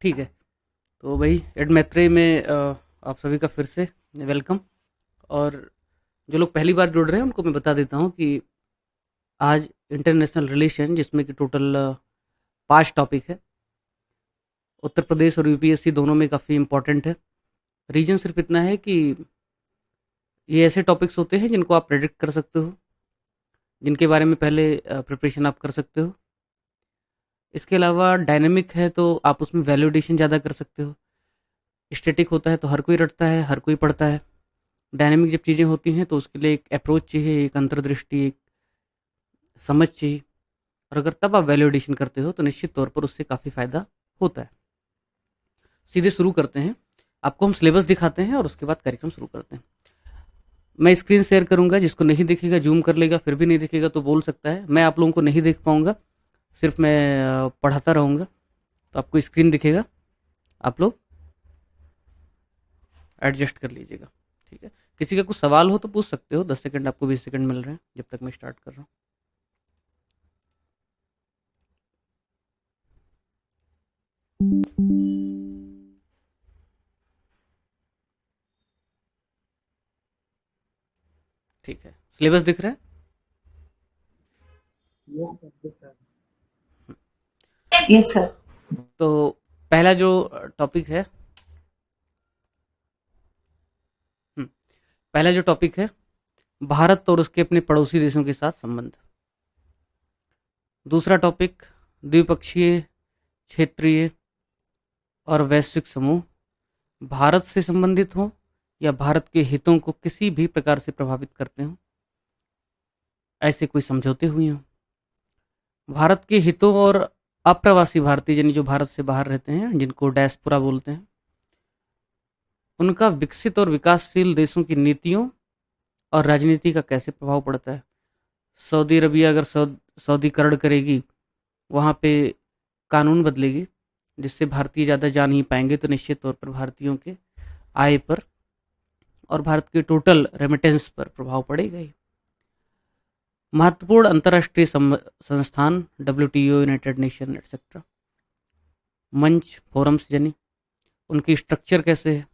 ठीक है। तो भाई एडमेट्री में आप सभी का फिर से वेलकम। और जो लोग पहली बार जुड़ रहे हैं उनको मैं बता देता हूँ कि आज इंटरनेशनल रिलेशन जिसमें कि टोटल 5 टॉपिक है। उत्तर प्रदेश और यूपीएससी दोनों में काफ़ी इम्पोर्टेंट है। रीजन सिर्फ इतना है कि ये ऐसे टॉपिक्स होते हैं जिनको आप प्रेडिक्ट कर सकते हो, जिनके बारे में पहले प्रिपरेशन आप कर सकते हो। इसके अलावा डायनेमिक है तो आप उसमें वैल्यूडेशन ज़्यादा कर सकते हो। स्टैटिक होता है तो हर कोई रटता है, हर कोई पढ़ता है। डायनेमिक जब चीज़ें होती हैं तो उसके लिए एक अप्रोच चाहिए, एक अंतर्दृष्टि, एक समझ चाहिए। और अगर तब आप वैल्यूडेशन करते हो तो निश्चित तौर पर उससे काफ़ी फ़ायदा होता है। सीधे शुरू करते हैं। आपको हम सिलेबस दिखाते हैं और उसके बाद कार्यक्रम शुरू करते हैं। मैं स्क्रीन शेयर करूंगा, जिसको नहीं दिखेगा जूम कर लेगा, फिर भी नहीं दिखेगा तो बोल सकता है। मैं आप लोगों को नहीं देख पाऊंगा, सिर्फ मैं पढ़ाता रहूंगा। तो आपको स्क्रीन दिखेगा, आप लोग एडजस्ट कर लीजिएगा। ठीक है। किसी का कुछ सवाल हो तो पूछ सकते हो। 10 सेकंड आपको, 20 सेकंड मिल रहे हैं जब तक मैं स्टार्ट कर रहा हूँ। ठीक है, सिलेबस दिख रहा है। Yes sir. तो पहला जो टॉपिक है, हम्म, पहला जो टॉपिक है, भारत और उसके अपने पड़ोसी देशों के साथ संबंध। दूसरा टॉपिक, द्विपक्षीय, क्षेत्रीय और वैश्विक समूह भारत से संबंधित हों या भारत के हितों को किसी भी प्रकार से प्रभावित करते हों, ऐसे कोई समझौते हुए हों। भारत के हितों और अप्रवासी भारतीय, यानी जो भारत से बाहर रहते हैं, जिनको डायस्पोरा बोलते हैं, उनका विकसित और विकासशील देशों की नीतियों और राजनीति का कैसे प्रभाव पड़ता है। सऊदी अरबिया अगर सऊदीकरण करेगी, वहाँ पे कानून बदलेगी जिससे भारतीय ज़्यादा जा नहीं पाएंगे, तो निश्चित तौर पर भारतीयों के आय पर और भारत के टोटल रेमिटेंस पर प्रभाव पड़ेगा ही। महत्वपूर्ण अंतर्राष्ट्रीय संस्थान, डब्ल्यूटीओ, यूनाइटेड नेशन एटसेट्रा, मंच, फोरम्स, यानी उनकी स्ट्रक्चर कैसे है,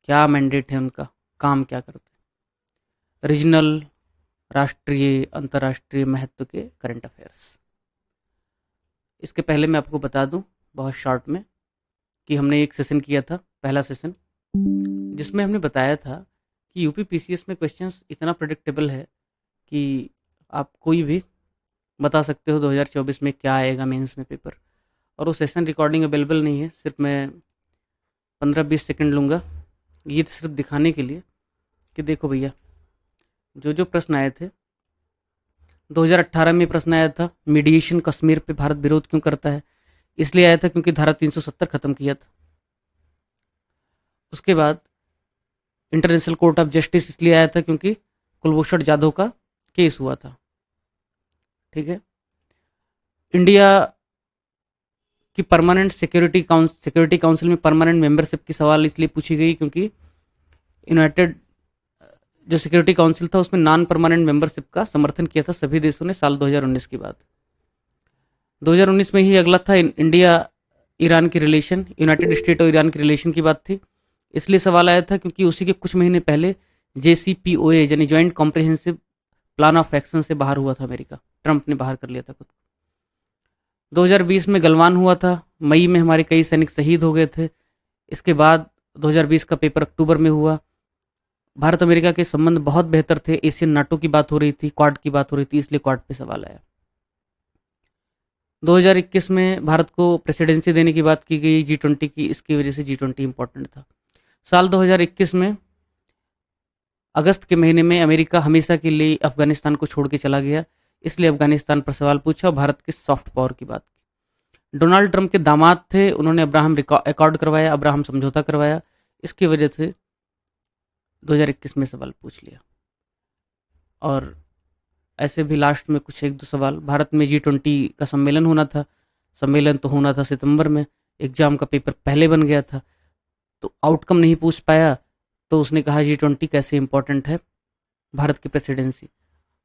क्या मैंडेट है उनका, काम क्या करते हैं, रीजनल, राष्ट्रीय, अंतर्राष्ट्रीय महत्व के करंट अफेयर्स। इसके पहले मैं आपको बता दूं बहुत शॉर्ट में कि हमने एक सेशन किया था, पहला सेशन, जिसमें हमने बताया था कि यूपी पीसीएस में क्वेश्चंस इतना प्रेडिक्टेबल है कि आप कोई भी बता सकते हो 2024 में क्या आएगा मेंस में पेपर। और वो सेशन रिकॉर्डिंग अवेलेबल नहीं है, सिर्फ मैं 15-20 सेकंड लूँगा ये सिर्फ दिखाने के लिए कि देखो भैया, जो जो प्रश्न आए थे। 2018 में प्रश्न आया था, मीडिएशन कश्मीर पे भारत विरोध क्यों करता है। इसलिए आया था क्योंकि धारा 370 खत्म किया था। उसके बाद इंटरनेशनल कोर्ट ऑफ जस्टिस इसलिए आया था क्योंकि कुलभूषण जाधव का केस हुआ था। ठीक है। इंडिया की परमानेंट सिक्योरिटी काउंसिल में परमानेंट मेंबरशिप की सवाल इसलिए पूछी गई क्योंकि यूनाइटेड जो सिक्योरिटी काउंसिल था उसमें नॉन परमानेंट मेंबरशिप का समर्थन किया था सभी देशों ने साल 2019 की बात। 2019 में ही अगला था इंडिया ईरान की रिलेशन, यूनाइटेड स्टेट और ईरान की रिलेशन की बात थी। इसलिए सवाल आया था क्योंकि उसी के कुछ महीने पहले JCPOA यानी joint comprehensive plan of action से बाहर हुआ था अमेरिका। ट्रंप ने बाहर कर लिया था खुद को। 2020 में गलवान हुआ था, मई में हमारे कई सैनिक शहीद हो गए थे। इसके बाद 2020 का पेपर अक्टूबर में हुआ। भारत अमेरिका के संबंध बहुत बेहतर थे, एशियन नाटो की बात हो रही थी, क्वाड की बात हो रही थी, इसलिए क्वाड पे सवाल आया। 2021 में भारत को प्रेसिडेंसी देने की बात की गई G20 की, इसकी वजह से G20 इंपॉर्टेंट था। साल 2021 में अगस्त के महीने में अमेरिका हमेशा के लिए अफगानिस्तान को छोड़ के चला गया, इसलिए अफगानिस्तान पर सवाल पूछा और भारत के सॉफ्ट पावर की बात की। डोनाल्ड ट्रंप के दामाद थे, उन्होंने अब्राहम अकॉर्ड करवाया, अब्राहम समझौता करवाया, इसकी वजह से 2021 में सवाल पूछ लिया। और ऐसे भी लास्ट में कुछ एक दो सवाल, भारत में G20 का सम्मेलन होना था, सम्मेलन तो होना था सितंबर में, एग्जाम का पेपर पहले बन गया था, तो आउटकम नहीं पूछ पाया। तो उसने कहा G20 कैसे इंपॉर्टेंट है भारत की प्रेसिडेंसी।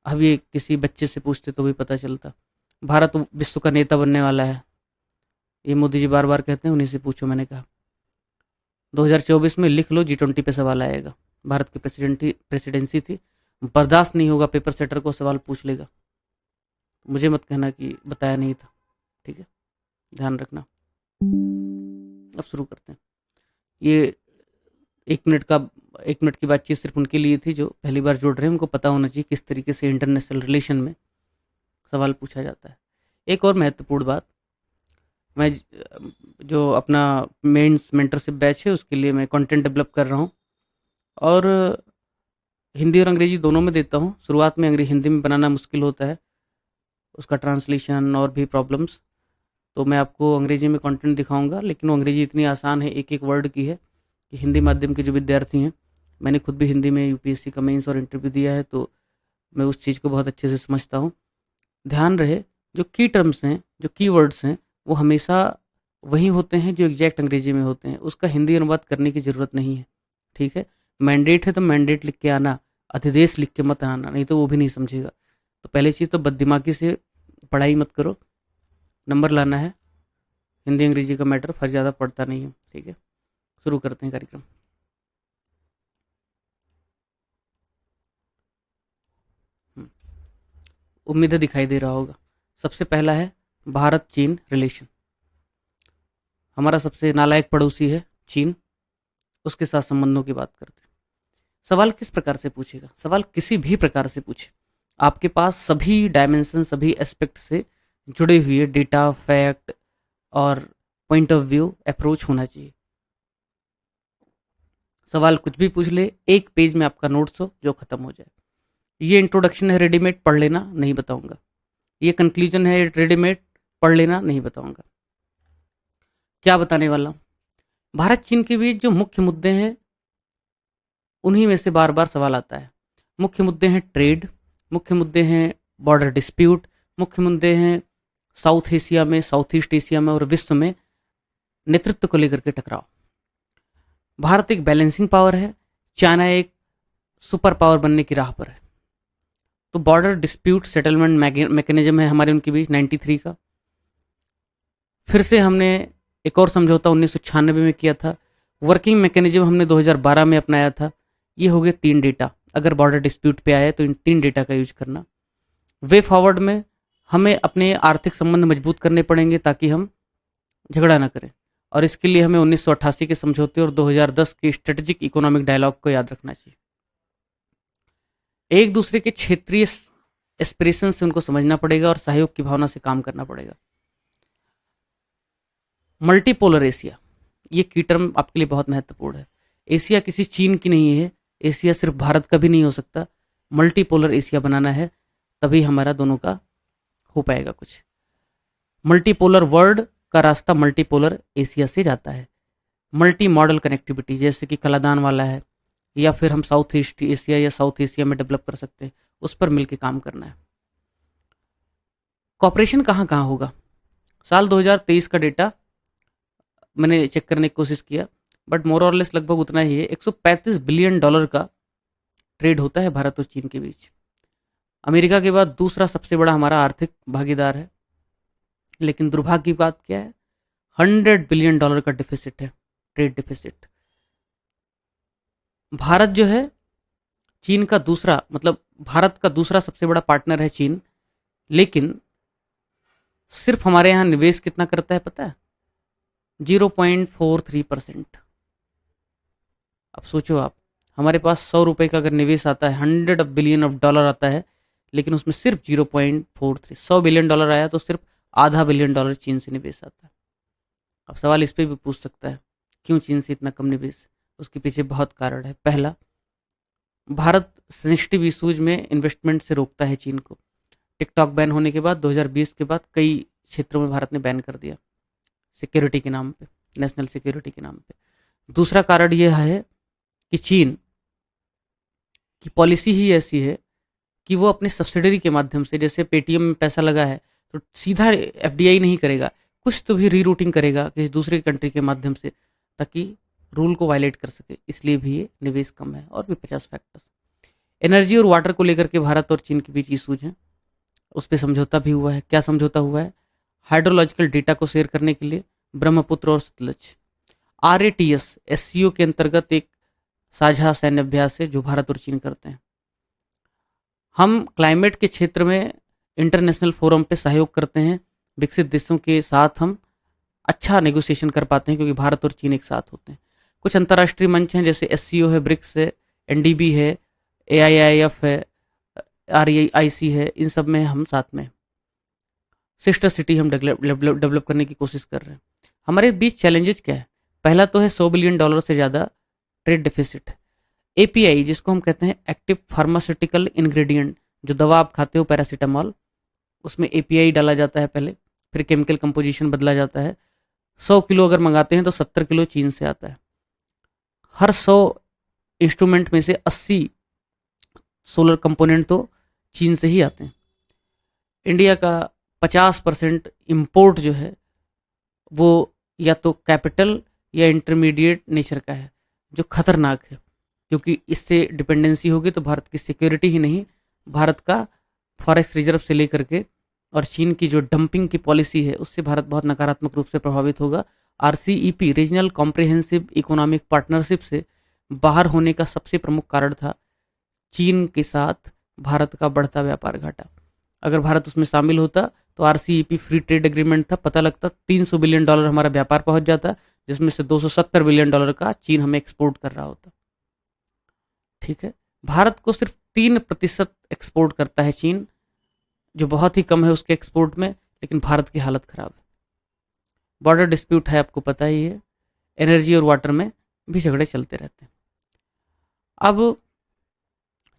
अब ये किसी बच्चे से पूछते तो भी पता चलता। भारत विश्व का नेता बनने वाला है, ये मोदी जी बार बार कहते हैं, उन्हीं से पूछो, मैंने कहा 2024 में लिख लो, G20 पे सवाल आएगा। भारत की प्रेसिडेंसी थी, बर्दाश्त नहीं होगा पेपर सेटर को सवाल पूछ लेगा। मुझे मत कहना कि बताया नहीं था, ठीक है, ध्यान रखना। अब शुरू करते हैं। ये 1 मिनट की बातचीत सिर्फ उनके लिए थी जो पहली बार जुड़ रहे हैं, उनको पता होना चाहिए किस तरीके से इंटरनेशनल रिलेशन में सवाल पूछा जाता है। एक और महत्वपूर्ण बात, मैं जो अपना मेंस मेंटरशिप बैच है उसके लिए मैं कंटेंट डेवलप कर रहा हूँ और हिंदी और अंग्रेजी दोनों में देता हूँ। शुरुआत में हिंदी में बनाना मुश्किल होता है, उसका ट्रांसलेशन और भी प्रॉब्लम्स, तो मैं आपको अंग्रेजी में कंटेंट दिखाऊंगा, लेकिन वो अंग्रेजी इतनी आसान है, एक एक वर्ड की है, कि हिंदी माध्यम के जो विद्यार्थी हैं, मैंने खुद भी हिंदी में यूपीएससी का मेंस और इंटरव्यू दिया है, तो मैं उस चीज़ को बहुत अच्छे से समझता हूँ। ध्यान रहे, जो की टर्म्स हैं, जो की वर्ड्स हैं, वो हमेशा वही होते हैं जो एग्जैक्ट अंग्रेजी में होते हैं, उसका हिंदी अनुवाद करने की ज़रूरत नहीं है, ठीक है। मैंडेट है तो मैंडेट लिख के आना, अध्यादेश लिख के मत आना, नहीं तो वो भी नहीं समझेगा। तो पहली चीज़ तो बददिमागी से पढ़ाई मत करो, नंबर लाना है। हिंदी अंग्रेजी का मैटर फर्क ज़्यादा पड़ता नहीं है, ठीक है। शुरू करते हैं कार्यक्रम। उम्मीद है दिखाई दे रहा होगा। सबसे पहला है भारत चीन रिलेशन। हमारा सबसे नालायक पड़ोसी है चीन, उसके साथ संबंधों की बात करते हैं। सवाल किस प्रकार से पूछेगा? सवाल किसी भी प्रकार से पूछे, आपके पास सभी डायमेंशन, सभी एस्पेक्ट से जुड़े हुए डेटा, फैक्ट और पॉइंट ऑफ व्यू, अप्रोच होना चाहिए। सवाल कुछ भी पूछ ले, एक पेज में आपका नोट्स हो जो खत्म हो जाए। ये इंट्रोडक्शन है रेडीमेड, पढ़ लेना, नहीं बताऊंगा। ये कंक्लूजन है रेडीमेड, पढ़ लेना, नहीं बताऊंगा। क्या बताने वाला हूं? भारत चीन के बीच जो मुख्य मुद्दे हैं उन्हीं में से बार बार सवाल आता है। मुख्य मुद्दे हैं ट्रेड, मुख्य मुद्दे हैं बॉर्डर डिस्प्यूट, मुख्य मुद्दे हैं साउथ एशिया में, साउथ ईस्ट एशिया में और विश्व में नेतृत्व को लेकर के टकराव। भारत एक बैलेंसिंग पावर है, चाइना एक सुपर पावर बनने की राह पर है। तो बॉर्डर डिस्प्यूट सेटलमेंट मैकेनिज्म है हमारे उनके बीच 93 का। फिर से हमने एक और समझौता 1996 में किया था। वर्किंग मैकेनिज्म हमने 2012 में अपनाया था। ये हो गए 3 डेटा, अगर बॉर्डर डिस्प्यूट पे आए तो इन 3 डेटा का यूज करना। वे फॉरवर्ड में हमें अपने आर्थिक संबंध मजबूत करने पड़ेंगे ताकि हम झगड़ा ना करें, और इसके लिए हमें 1988 के समझौते और 2010 के स्ट्रेटेजिक इकोनॉमिक डायलॉग को याद रखना चाहिए। एक दूसरे के क्षेत्रीय एस्पिरेशन से उनको समझना पड़ेगा और सहयोग की भावना से काम करना पड़ेगा। मल्टीपोलर एशिया, ये की टर्म आपके लिए बहुत महत्वपूर्ण है। एशिया किसी चीन की नहीं है, एशिया सिर्फ भारत का भी नहीं हो सकता, मल्टीपोलर एशिया बनाना है, तभी हमारा दोनों का हो पाएगा कुछ। मल्टीपोलर वर्ल्ड का रास्ता मल्टीपोलर एशिया से जाता है। मल्टी मॉडल कनेक्टिविटी, जैसे कि कलादान वाला है, या फिर हम साउथ ईस्ट एशिया या साउथ एशिया में डेवलप कर सकते हैं, उस पर मिलकर काम करना है। कॉपरेशन कहाँ कहाँ होगा? साल 2023 का डेटा मैंने चेक करने की कोशिश किया, बट मोर और लेस लगभग उतना ही है। $135 बिलियन का ट्रेड होता है भारत और चीन के बीच। अमेरिका के बाद दूसरा सबसे बड़ा हमारा आर्थिक भागीदार है, लेकिन दुर्भाग्य की बात क्या है, $100 बिलियन का डिफिसिट है, ट्रेड डिफिसिट। भारत जो है चीन का दूसरा, मतलब भारत का दूसरा सबसे बड़ा पार्टनर है चीन, लेकिन सिर्फ हमारे यहाँ निवेश कितना करता है पता है? 0.43%। अब सोचो आप, हमारे पास 100 रुपए का अगर निवेश आता है, $100 बिलियन आता है, लेकिन उसमें सिर्फ 0.43, $100 बिलियन आया तो सिर्फ $0.5 बिलियन चीन से निवेश आता है। अब सवाल इस पर भी पूछ सकता है, क्यों चीन से इतना कम निवेश? उसके पीछे बहुत कारण है। पहला, भारत सेंसिटिव इशूज में इन्वेस्टमेंट से रोकता है चीन को। टिकटॉक बैन होने के बाद 2020 के बाद कई क्षेत्रों में भारत ने बैन कर दिया, सिक्योरिटी के नाम पे, नेशनल सिक्योरिटी के नाम पे। दूसरा कारण यह है कि चीन की पॉलिसी ही ऐसी है कि वो अपने सब्सिडरी के माध्यम से, जैसे पेटीएम में पैसा लगा है तो सीधा एफडीआई नहीं करेगा, कुछ तो भी रीरूटिंग करेगा किसी दूसरे कंट्री के माध्यम से, ताकि रूल को वायलेट कर सके, इसलिए भी ये निवेश कम है। और भी 50 फैक्टर्स। एनर्जी और वाटर को लेकर के भारत और चीन के बीच इशूज हैं, उस पर समझौता भी हुआ है। क्या समझौता हुआ है? हाइड्रोलॉजिकल डेटा को शेयर करने के लिए ब्रह्मपुत्र और सतलज। RATS SCO के अंतर्गत एक साझा सैन्य अभ्यास है जो भारत और चीन करते हैं। हम क्लाइमेट के क्षेत्र में इंटरनेशनल फोरम पे सहयोग करते हैं। विकसित देशों के साथ हम अच्छा नेगोशिएशन कर पाते हैं क्योंकि भारत और चीन एक साथ होते हैं। कुछ अंतर्राष्ट्रीय मंच हैं जैसे SCO है, ब्रिक्स है, NDB है, AIIF है, REIC है, इन सब में हम साथ में सिस्टर सिटी हम डेवलप करने की कोशिश कर रहे हैं। हमारे बीच चैलेंजेस क्या है? पहला तो है $100 बिलियन से ज़्यादा ट्रेड डेफिसिट। API जिसको हम कहते हैं एक्टिव फार्मास्यूटिकल इंग्रेडिएंट, जो दवा आप खाते हो पैरासीटामॉल, उसमें API डाला जाता है पहले, फिर केमिकल कंपोजिशन बदला जाता है। 100 किलो अगर मंगाते हैं तो 70 किलो चीन से आता है। हर 100 इंस्ट्रूमेंट में से 80 सोलर कंपोनेंट तो चीन से ही आते हैं। इंडिया का 50% इम्पोर्ट जो है वो या तो कैपिटल या इंटरमीडिएट नेचर का है, जो खतरनाक है, क्योंकि इससे डिपेंडेंसी होगी तो भारत की सिक्योरिटी ही नहीं, भारत का फॉरेक्स रिजर्व से लेकर के और चीन की जो डंपिंग की पॉलिसी है उससे भारत बहुत नकारात्मक रूप से प्रभावित होगा। RCEP regional comprehensive economic partnership से बाहर होने का सबसे प्रमुख कारण था चीन के साथ भारत का बढ़ता व्यापार घाटा। अगर भारत उसमें शामिल होता तो RCEP फ्री ट्रेड एग्रीमेंट था, पता लगता $300 बिलियन हमारा व्यापार पहुंच जाता, जिसमें से $270 बिलियन का चीन हमें एक्सपोर्ट कर रहा होता। ठीक है, भारत को सिर्फ 3% एक्सपोर्ट करता है चीन, जो बहुत ही कम है उसके एक्सपोर्ट में, लेकिन भारत की हालत खराब है। बॉर्डर डिस्प्यूट है, आपको पता ही है, एनर्जी और वाटर में भी झगड़े चलते रहते हैं। अब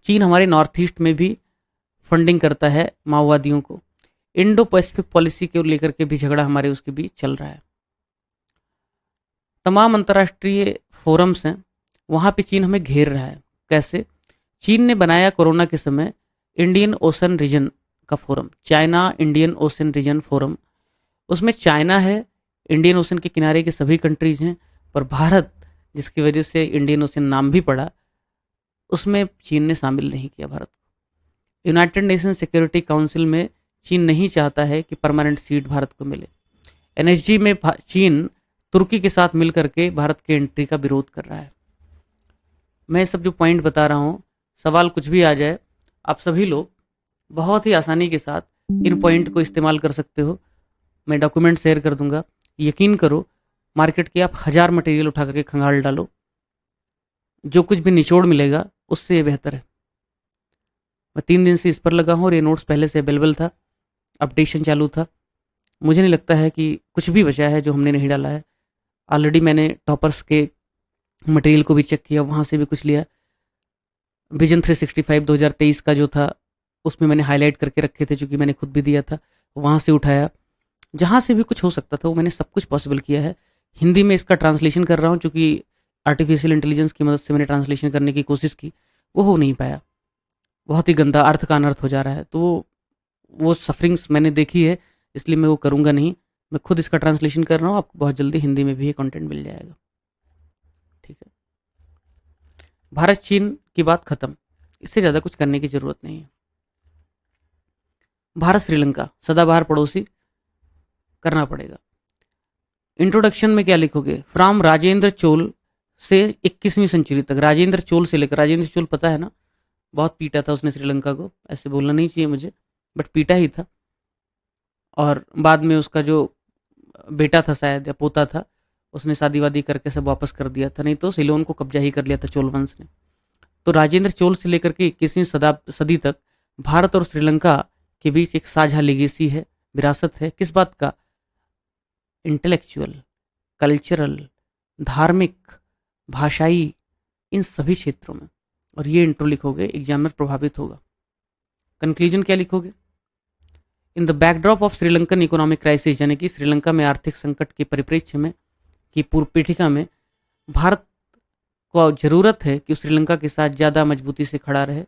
चीन हमारे नॉर्थ ईस्ट में भी फंडिंग करता है माओवादियों को। इंडो पैसिफिक पॉलिसी को लेकर के भी झगड़ा हमारे उसके बीच चल रहा है। तमाम अंतर्राष्ट्रीय फोरम्स हैं, वहाँ पे चीन हमें घेर रहा है। कैसे? चीन ने बनाया कोरोना के समय इंडियन ओशन रीजन का forum, China Indian Ocean region forum. उसमें चाइना है, इंडियन ओशन के किनारे के सभी कंट्रीज हैं, पर भारत, जिसकी वजह से इंडियन ओशन नाम भी पड़ा, उसमें चीन ने शामिल नहीं किया भारत को। यूनाइटेड नेशन सिक्योरिटी काउंसिल में चीन नहीं चाहता है कि परमानेंट सीट भारत को मिले। NSG में चीन तुर्की के साथ मिलकर के भारत के एंट्री का विरोध कर रहा है। मैं सब जो पॉइंट बता रहा हूँ, सवाल कुछ भी आ जाए, आप सभी लोग बहुत ही आसानी के साथ इन पॉइंट को इस्तेमाल कर सकते हो। मैं डॉक्यूमेंट शेयर कर दूंगा, यकीन करो, मार्केट के आप 1000 मटेरियल उठा करके खंगाल डालो, जो कुछ भी निचोड़ मिलेगा उससे ये बेहतर है। मैं 3 दिन से इस पर लगा हूँ और ये नोट्स पहले से अवेलेबल था, अपडेशन चालू था। मुझे नहीं लगता है कि कुछ भी बचा है जो हमने नहीं डाला है। ऑलरेडी मैंने टॉपर्स के मटेरियल को भी चेक किया, वहाँ से भी कुछ लिया। विजन 365 2023 का जो था उसमें मैंने हाईलाइट करके रखे थे, चूँकि मैंने खुद भी दिया था, वहाँ से उठाया। जहाँ से भी कुछ हो सकता था वो मैंने सब कुछ पॉसिबल किया है। हिंदी में इसका ट्रांसलेशन कर रहा हूँ, चूँकि आर्टिफिशियल इंटेलिजेंस की मदद से मैंने ट्रांसलेशन करने की कोशिश की, वो हो नहीं पाया, बहुत ही गंदा अर्थ का अनर्थ हो जा रहा है। तो वो सफरिंग्स मैंने देखी है, इसलिए मैं वो करूँगा नहीं। मैं खुद इसका ट्रांसलेशन कर रहा हूँ, आपको बहुत जल्दी हिंदी में भी ये कंटेंट मिल जाएगा। ठीक है, भारत चीन की बात खत्म, इससे ज़्यादा कुछ करने की ज़रूरत नहीं है। भारत श्रीलंका सदाबहार पड़ोसी करना पड़ेगा। इंट्रोडक्शन में क्या लिखोगे? फ्रॉम राजेंद्र चोल से 21वीं सेंचुरी तक, राजेंद्र चोल से लेकर, राजेंद्र चोल पता है ना, बहुत पीटा था उसने श्रीलंका को, ऐसे बोलना नहीं चाहिए मुझे, बट पीटा ही था। और बाद में उसका जो बेटा था शायद या पोता था, उसने शादी वादी करके सब वापस कर दिया था, नहीं तो सिलोन को कब्जा ही कर लिया था चोल वंश ने। तो राजेंद्र चोल से लेकर के 21वीं सदी तक भारत और श्रीलंका के बीच एक साझा लेगेसी है, विरासत है। किस बात का? इंटेलेक्चुअल, कल्चरल, धार्मिक, भाषाई, इन सभी क्षेत्रों में। और ये इंट्रो लिखोगे, एग्जामिनर प्रभावित होगा। कंक्लूजन क्या लिखोगे? In the backdrop of Sri Lankan economic crisis, यानी कि श्रीलंका में आर्थिक संकट के परिप्रेक्ष्य में की पूर्व पीठिका में भारत को जरूरत है कि श्रीलंका के साथ ज़्यादा मजबूती से खड़ा रहे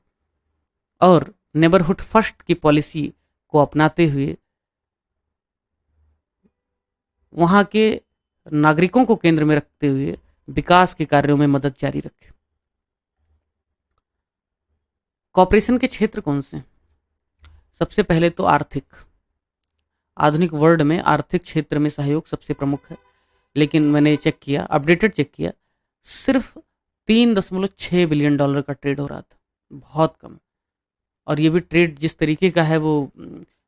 और नेबरहुड फर्स्ट की पॉलिसी को अपनाते हुए वहाँ के नागरिकों को केंद्र में रखते हुए विकास के कार्यों में मदद जारी रखे। कॉपरेशन के क्षेत्र कौन से? सबसे पहले तो आर्थिक। आधुनिक वर्ल्ड में आर्थिक क्षेत्र में सहयोग सबसे प्रमुख है। लेकिन मैंने चेक किया, अपडेटेड चेक किया, सिर्फ 3.6 बिलियन डॉलर का ट्रेड हो रहा था, बहुत कम। और ये भी ट्रेड जिस तरीके का है वो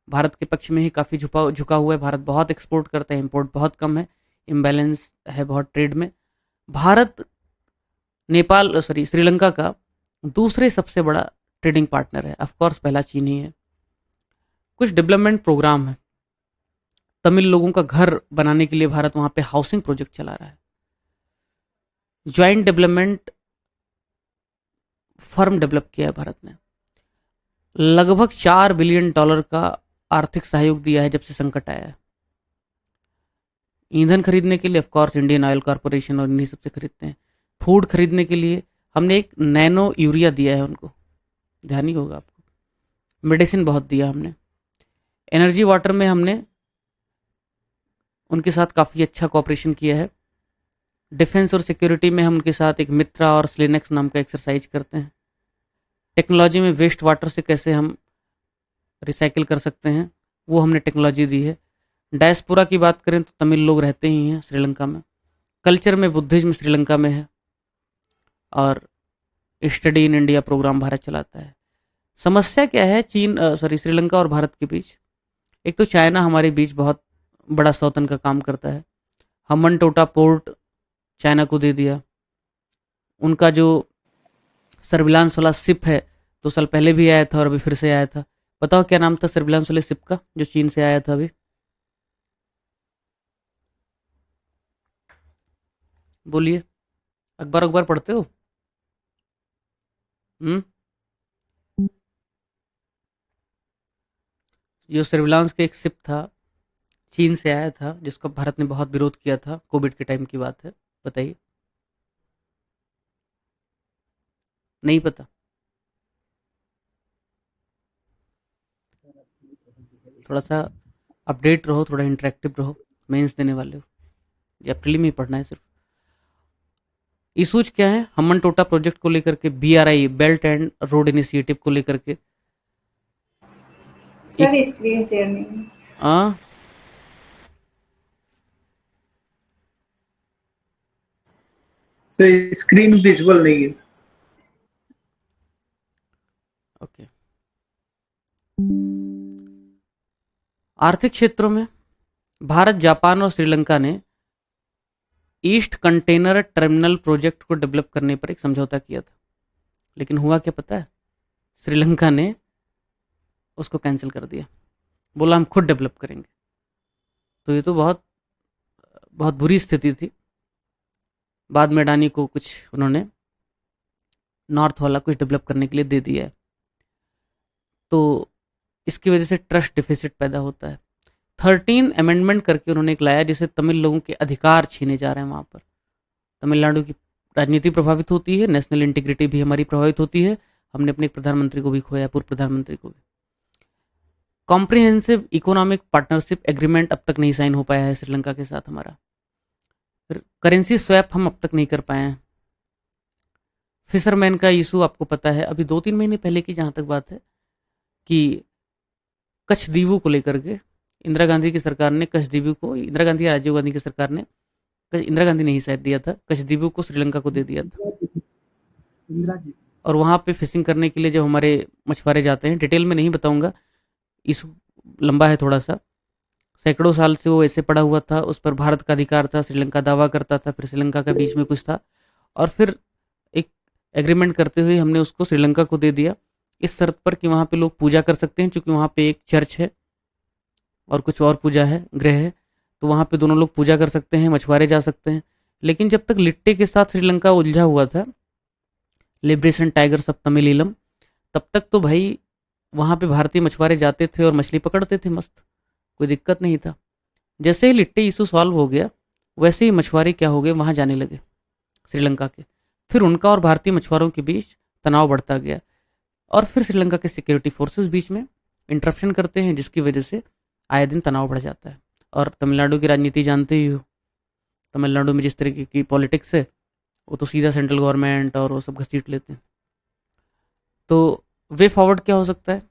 भारत के पक्ष में ही काफ़ी झुका हुआ है। भारत बहुत एक्सपोर्ट करता है, इंपोर्ट बहुत कम है, इम्बैलेंस है बहुत ट्रेड में। भारत नेपाल सॉरी श्रीलंका का दूसरे सबसे बड़ा ट्रेडिंग पार्टनर है, ऑफकोर्स पहला चीन ही है। कुछ डेवलपमेंट प्रोग्राम है, तमिल लोगों का घर बनाने के लिए भारत वहाँ पे हाउसिंग प्रोजेक्ट चला रहा है। ज्वाइंट डेवलपमेंट फर्म डेवलप किया है भारत ने। लगभग 4 बिलियन डॉलर का आर्थिक सहयोग दिया है जब से संकट आया है। ईंधन खरीदने के लिए ऑफकोर्स इंडियन ऑयल कॉरपोरेशन और इन्हीं सबसे खरीदते हैं। फूड खरीदने के लिए हमने एक नैनो यूरिया दिया है उनको, ध्यान ही होगा आपको। मेडिसिन बहुत दिया हमने। एनर्जी वाटर में हमने उनके साथ काफ़ी अच्छा कॉपरेशन किया है। डिफेंस और सिक्योरिटी में हम उनके साथ एक मित्रा और स्लिनेक्स नाम का एक्सरसाइज करते हैं। टेक्नोलॉजी में वेस्ट वाटर से कैसे हम रिसाइकिल कर सकते हैं वो हमने टेक्नोलॉजी दी है। डायस्पोरा की बात करें तो तमिल लोग रहते ही हैं श्रीलंका में। कल्चर में बुद्धिज्म श्रीलंका में है। और study in India program Bharat चलाता है। समस्या क्या है श्रीलंका और भारत के बीच? एक तो चाइना हमारे बीच बहुत बड़ा सौतन का काम करता है। हमन टोटा पोर्ट चाइना को दे दिया। उनका जो सर्विलांस वाला शिप है 2 साल पहले भी आया था और अभी फिर से आया था। बताओ क्या नाम था सर्विलांस वाले शिप का जो चीन से आया था अभी? बोलिए, अखबार अखबार पढ़ते हो? हम्म। जो सर्विलांस का एक शिप था, चीन से आया था, जिसका भारत ने बहुत विरोध किया था, कोविड के टाइम की बात है। बताइए, नहीं पता? थोड़ा सा अपडेट रहो, थोड़ा इंटरेक्टिव रहो, मेंस देने वाले हो या प्रीलिम ही पढ़ना है सिर्फ। इशूज क्या है हमन टोटा प्रोजेक्ट को लेकर के? BRI belt and road initiative को लेकर के एक सर स्क्रीन शेयर नहीं है। आ, तो स्क्रीन विजुअल नहीं है। ओके। आर्थिक क्षेत्रों में भारत, जापान और श्रीलंका ने ईस्ट कंटेनर टर्मिनल प्रोजेक्ट को डेवलप करने पर एक समझौता किया था। लेकिन हुआ क्या पता है? श्रीलंका ने उसको कैंसिल कर दिया, बोला हम खुद डेवलप करेंगे। तो ये तो बहुत बहुत बुरी स्थिति थी। बाद में अडानी को कुछ उन्होंने नॉर्थ वाला कुछ डेवलप करने के लिए दे दिया है। तो इसकी वजह से ट्रस्ट डिफिसिट पैदा होता है। 13 अमेंडमेंट करके उन्होंने एक लाया जिससे तमिल लोगों के अधिकार छीने जा रहे हैं। वहाँ पर तमिलनाडु की राजनीति प्रभावित होती है, नेशनल इंटीग्रिटी भी हमारी प्रभावित होती है। हमने अपने प्रधानमंत्री को भी खोया, पूर्व प्रधानमंत्री को भी। कॉम्प्रिहेंसिव इकोनॉमिक पार्टनरशिप एग्रीमेंट अब तक नहीं साइन हो पाया है श्रीलंका के साथ हमारा। फिर करेंसी स्वैप हम अब तक नहीं कर पाए हैं। फिशरमैन का इशू आपको पता है, अभी 2-3 महीने पहले की जहाँ तक बात है कि कच्छ द्वीपों को लेकर के इंदिरा गांधी की सरकार ने कच्छ द्वीपों को, इंदिरा गांधी या राजीव गांधी की सरकार ने, इंदिरा गांधी ने ही शायद दिया था, कच्छ द्वीपों को श्रीलंका को दे दिया था। और वहाँ पे फिशिंग करने के लिए जब हमारे मछुआरे जाते हैं, डिटेल में नहीं बताऊंगा, इशू लंबा है थोड़ा सा। सैकड़ों साल से वो ऐसे पड़ा हुआ था, उस पर भारत का अधिकार था, श्रीलंका दावा करता था, फिर श्रीलंका के बीच में कुछ था और फिर एक एग्रीमेंट करते हुए हमने उसको श्रीलंका को दे दिया, इस शर्त पर कि वहाँ पे लोग पूजा कर सकते हैं, क्योंकि वहाँ पे एक चर्च है और कुछ और पूजा है, गृह है, तो वहाँ पे दोनों लोग पूजा कर सकते हैं, मछुआरे जा सकते हैं। लेकिन जब तक लिट्टे के साथ श्रीलंका उलझा हुआ था, लिबरेशन टाइगर्स ऑफ तमिलीलम, तब तक तो भाई वहाँ पे भारतीय मछुआरे जाते थे और मछली पकड़ते थे मस्त, कोई दिक्कत नहीं था। जैसे ही लिट्टे इशू सॉल्व हो गया, वैसे ही मछुआरे क्या हो गए, वहाँ जाने लगे श्रीलंका के। फिर उनका और भारतीय मछुआरों के बीच तनाव बढ़ता गया और फिर श्रीलंका के सिक्योरिटी फोर्सेस बीच में इंटरप्शन करते हैं, जिसकी वजह से आए दिन तनाव बढ़ जाता है। और तमिलनाडु की राजनीति जानते ही हो, तमिलनाडु में जिस तरीके की पॉलिटिक्स है, वो तो सीधा सेंट्रल गवर्नमेंट और वो सब घसीट लेते हैं। तो वे फॉरवर्ड क्या हो सकता है?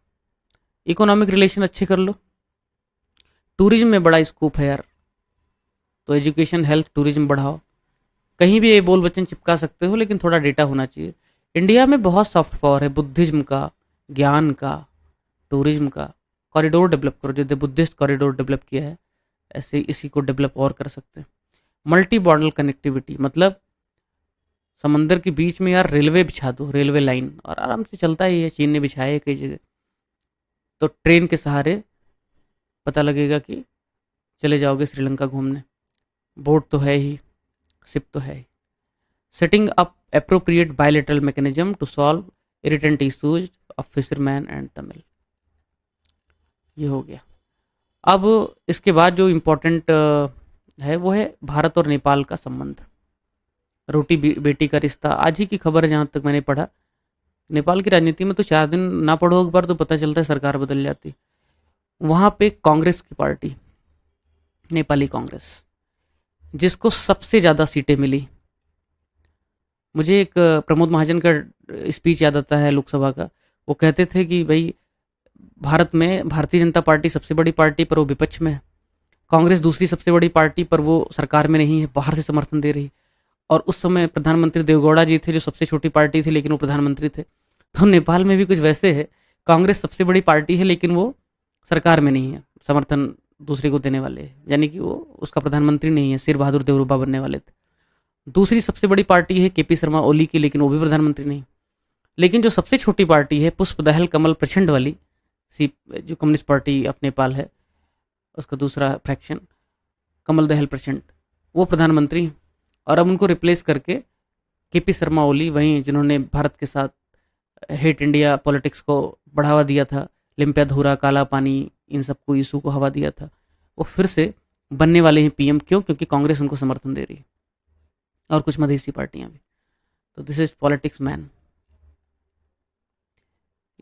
इकोनॉमिक रिलेशन अच्छे कर लो। टूरिज्म में बड़ा स्कोप है यार, तो एजुकेशन, हेल्थ, टूरिज्म बढ़ाओ। कहीं भी ये बोल वचन चिपका सकते हो, लेकिन थोड़ा डेटा होना चाहिए। इंडिया में बहुत सॉफ्ट पावर है, बुद्धिज्म का, ज्ञान का, टूरिज्म का। कॉरिडोर डेवलप करो, जैसे बुद्धिस्ट कॉरिडोर डेवलप किया है, ऐसे इसी को डेवलप और कर सकते हैं। मल्टी मॉडल कनेक्टिविटी, मतलब समंदर के बीच में यार रेलवे बिछा दो, रेलवे लाइन, और आराम से चलता ही है। चीन ने बिछाया है कई जगह। तो ट्रेन के सहारे पता लगेगा कि चले जाओगे श्रीलंका घूमने। बोट तो है ही, शिप तो है ही। Setting up appropriate bilateral mechanism to solve irritant issues of fisherman and Tamil. ये हो गया। अब इसके बाद जो इम्पोर्टेंट है वो है भारत और नेपाल का संबंध। रोटी बेटी का रिश्ता, आज ही की खबर है जहाँ तक मैंने पढ़ा। नेपाल की राजनीति में तो 4 दिन ना पढ़ो एक बार तो पता चलता है सरकार बदल जाती। वहाँ पे कांग्रेस की पार्टी, नेपाली कांग्रेस, जिसको सबसे ज़्यादा सीटें मिली। मुझे एक प्रमोद महाजन का स्पीच याद आता है लोकसभा का। वो कहते थे कि भाई भारत में भारतीय जनता पार्टी सबसे बड़ी पार्टी पर वो विपक्ष में है, कांग्रेस दूसरी सबसे बड़ी पार्टी पर वो सरकार में नहीं है, बाहर से समर्थन दे रही। और उस समय प्रधानमंत्री देवगौड़ा जी थे, जो सबसे छोटी पार्टी थी लेकिन वो प्रधानमंत्री थे। तो नेपाल में भी कुछ वैसे है, कांग्रेस सबसे बड़ी पार्टी है लेकिन वो सरकार में नहीं है, समर्थन दूसरे को देने वाले हैं, यानी कि वो उसका प्रधानमंत्री नहीं है, सिर बहादुर देवरुबा बनने वाले थे। दूसरी सबसे बड़ी पार्टी है केपी शर्मा ओली की, लेकिन वो भी प्रधानमंत्री नहीं। लेकिन जो सबसे छोटी पार्टी है पुष्प दहल कमल प्रचंड वाली, जो कम्युनिस्ट पार्टी ऑफ नेपाल है, उसका दूसरा फ्रैक्शन कमल दहल प्रचंड, वो प्रधानमंत्री। और अब उनको रिप्लेस करके केपी शर्मा ओली, वहीं जिन्होंने भारत के साथ हेट इंडिया पॉलिटिक्स को बढ़ावा दिया था, लिम्पिया, काला पानी, इन सबको इशू को हवा दिया था, वो फिर से बनने वाले हैं पीएम। क्यों? क्योंकि कांग्रेस उनको समर्थन दे रही है और कुछ मधेसी पार्टियां भी। तो दिस इज पॉलिटिक्स मैन।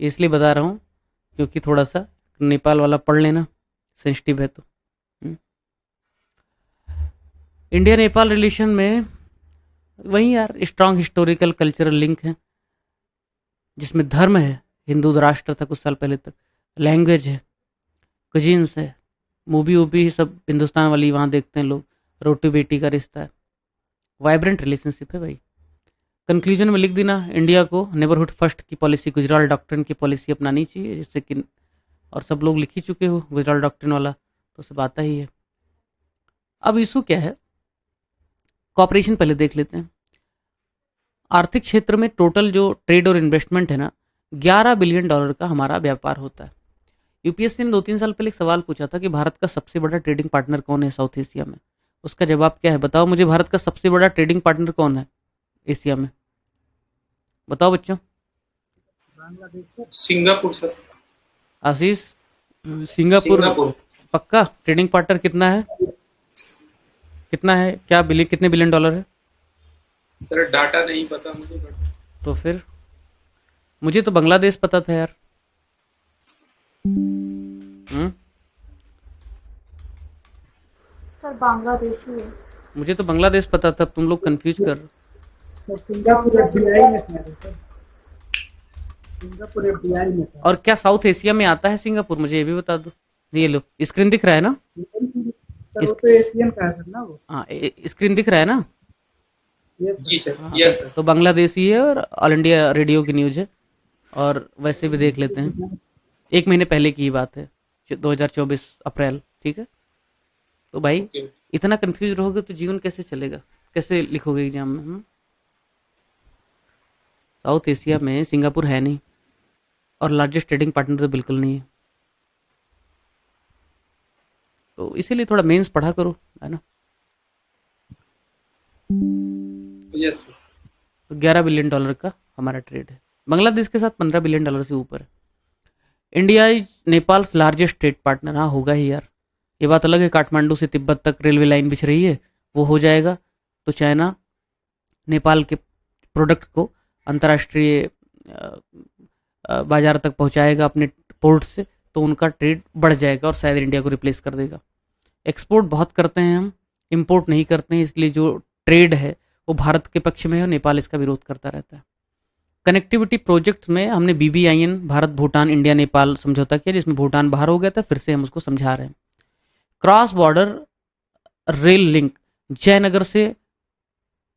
इसलिए बता रहा हूँ क्योंकि थोड़ा सा नेपाल वाला पढ़ लेना, सेंसिटिव है तो। इंडिया नेपाल रिलेशन में वही यार स्ट्रांग हिस्टोरिकल कल्चरल लिंक है, जिसमें धर्म है, हिंदू राष्ट्र था कुछ साल पहले तक, लैंग्वेज है, कजिन्स है, मूवी वूवी सब हिंदुस्तान वाली वहाँ देखते हैं लोग, रोटी बेटी का रिश्ता है, वाइब्रेंट रिलेशनशिप है भाई। कंक्लूजन में लिख देना, इंडिया को नेबरहुड फर्स्ट की पॉलिसी, गुजराल डॉक्ट्रिन की पॉलिसी अपनानी चाहिए, जिससे कि, और सब लोग लिख ही चुके हो गुजराल डॉक्ट्रिन वाला, तो सब आता ही है। अब इशू क्या है, कॉपरेशन पहले देख लेते हैं। आर्थिक क्षेत्र में टोटल जो ट्रेड और इन्वेस्टमेंट है ना, $11 बिलियन का हमारा व्यापार होता है। यूपीएससी ने 2-3 साल पहले एक सवाल पूछा था कि भारत का सबसे बड़ा ट्रेडिंग पार्टनर कौन है साउथ एशिया में। उसका जवाब क्या है बताओ मुझे, भारत का सबसे बड़ा ट्रेडिंग पार्टनर कौन है एशिया में? बताओ बच्चों। सिंगापुर सर। आशीष, सिंगापुर पक्का? ट्रेडिंग पार्टनर कितना है, कितना है, क्या बिलियन, कितने बिलियन डॉलर है? सर डाटा नहीं पता मुझे, तो फिर मुझे तो बांग्लादेश पता था यार। सर बांग्लादेशी है। मुझे तो बांग्लादेश पता था, तुम लोग कंफ्यूज कर। सर सिंगापुर एफडीआई में था सर, सिंगापुर एफडीआई में था। और क्या साउथ एशिया में आता है सिंगापुर? मुझे ये भी बता दो। ये लो स्क्रीन दिख रहा है ना? सर वो तो एशियन का है सर ना वो। हाँ स्क्रीन दिख रहा है ना? जी सर। हाँ, यस सर। तो बांग्लादेशी है और ऑल इंडिया रेडियो की न्यूज है। और वैसे भी देख लेते हैं, 1 महीने पहले की ही बात है, 2024 अप्रैल, ठीक है। तो भाई इतना कंफ्यूज रहोगे तो जीवन कैसे चलेगा, कैसे लिखोगे एग्जाम में? साउथ एशिया में सिंगापुर है नहीं, और लार्जेस्ट ट्रेडिंग पार्टनर तो बिल्कुल नहीं है। तो इसीलिए थोड़ा मेंस पढ़ा करो, है ना। Yes sir. तो $11 बिलियन का हमारा ट्रेड है, बांग्लादेश के साथ $15 बिलियन से ऊपर है। India is Nepal largest trade partner. हाँ होगा ही यार, ये बात अलग है, काठमांडू से तिब्बत तक रेलवे लाइन बिछ रही है, वो हो जाएगा तो चाइना नेपाल के प्रोडक्ट को अंतर्राष्ट्रीय बाजार तक पहुंचाएगा अपने पोर्ट से, तो उनका ट्रेड बढ़ जाएगा और शायद इंडिया को रिप्लेस कर देगा। एक्सपोर्ट बहुत करते हैं हम, इंपोर्ट नहीं करते हैं, इसलिए जो ट्रेड है वो भारत के पक्ष में है और नेपाल इसका विरोध करता रहता है। कनेक्टिविटी प्रोजेक्ट में हमने BBIN भारत भूटान इंडिया नेपाल समझौता किया, जिसमें भूटान बाहर हो गया था, फिर से हम उसको समझा रहे हैं। Cross border rail link Jaynagar से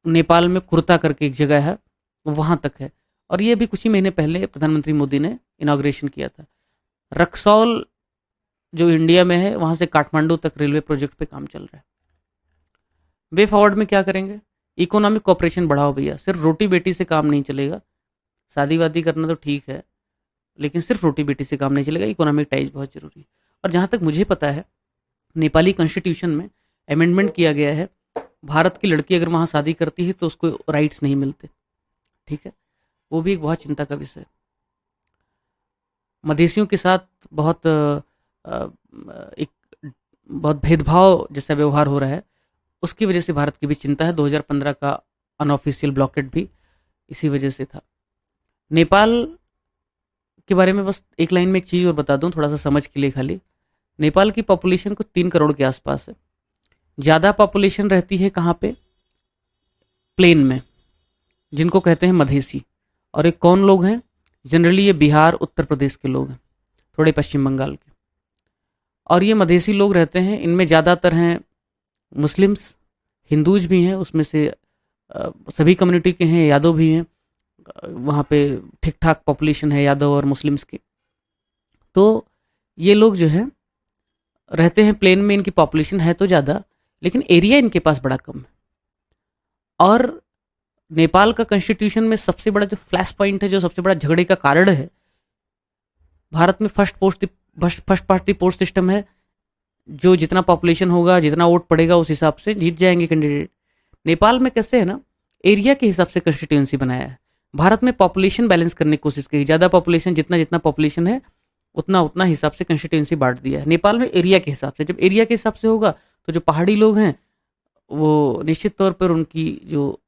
नेपाल में कुर्ता करके एक जगह है, वहाँ तक है। और ये भी कुछ ही महीने पहले प्रधानमंत्री मोदी ने इनाग्रेशन किया था। रक्सौल जो इंडिया में है, वहाँ से काठमांडू तक रेलवे प्रोजेक्ट पे काम चल रहा है। वे फॉरवर्ड में क्या करेंगे? इकोनॉमिक कॉपरेशन बढ़ाओ भैया, सिर्फ रोटी बेटी से काम नहीं चलेगा। शादी वादी करना तो ठीक है, लेकिन सिर्फ रोटी बेटी से काम नहीं चलेगा, इकोनॉमिक टाइज बहुत जरूरी है। और जहाँ तक मुझे पता है, नेपाली कॉन्स्टिट्यूशन में अमेंडमेंट किया गया है, भारत की लड़की अगर वहाँ शादी करती है तो उसको राइट्स नहीं मिलते। ठीक है, वो भी एक बहुत चिंता का विषय है। मधेसियों के साथ एक बहुत भेदभाव जैसा व्यवहार हो रहा है, उसकी वजह से भारत की भी चिंता है। 2015 का अनऑफिशियल ब्लॉकेट भी इसी वजह से था। नेपाल के बारे में बस एक लाइन में एक चीज़ और बता दूं, थोड़ा सा समझ के लिए खाली। नेपाल की पॉपुलेशन को 3 करोड़ के आसपास है। ज़्यादा पॉपुलेशन रहती है कहाँ पे? प्लेन में, जिनको कहते हैं मधेसी। और एक कौन लोग हैं? जनरली ये बिहार उत्तर प्रदेश के लोग हैं, थोड़े पश्चिम बंगाल के। और ये मधेसी लोग रहते हैं, इनमें ज़्यादातर हैं मुस्लिम्स, हिंदूज भी हैं, उसमें से सभी कम्युनिटी के हैं, यादव भी हैं। वहाँ पे ठीक ठाक पॉपुलेशन है यादव और मुस्लिम्स की। तो ये लोग जो है रहते हैं प्लेन में, इनकी पॉपुलेशन है तो ज़्यादा, लेकिन एरिया इनके पास बड़ा कम है। और नेपाल का कॉन्स्टिट्यूशन में सबसे बड़ा जो फ्लैश पॉइंट है, जो सबसे बड़ा झगड़े का कारण है, भारत में फर्स्ट पार्टी पोस्ट सिस्टम है। जो जितना पॉपुलेशन होगा, जितना वोट पड़ेगा, उस हिसाब से जीत जाएंगे कैंडिडेट। नेपाल में कैसे है ना, एरिया के हिसाब से कॉन्स्टिट्यूंसी बनाया है। भारत में पॉपुलेशन बैलेंस करने की कोशिश की, ज़्यादा पॉपुलेशन, जितना जितना पॉपुलेशन है उतना उतना हिसाब से कॉन्स्टिट्यूंसी बांट दिया है। नेपाल में एरिया के हिसाब से, जब एरिया के हिसाब से होगा तो जो पहाड़ी लोग हैं वो निश्चित तौर पर उनकी जो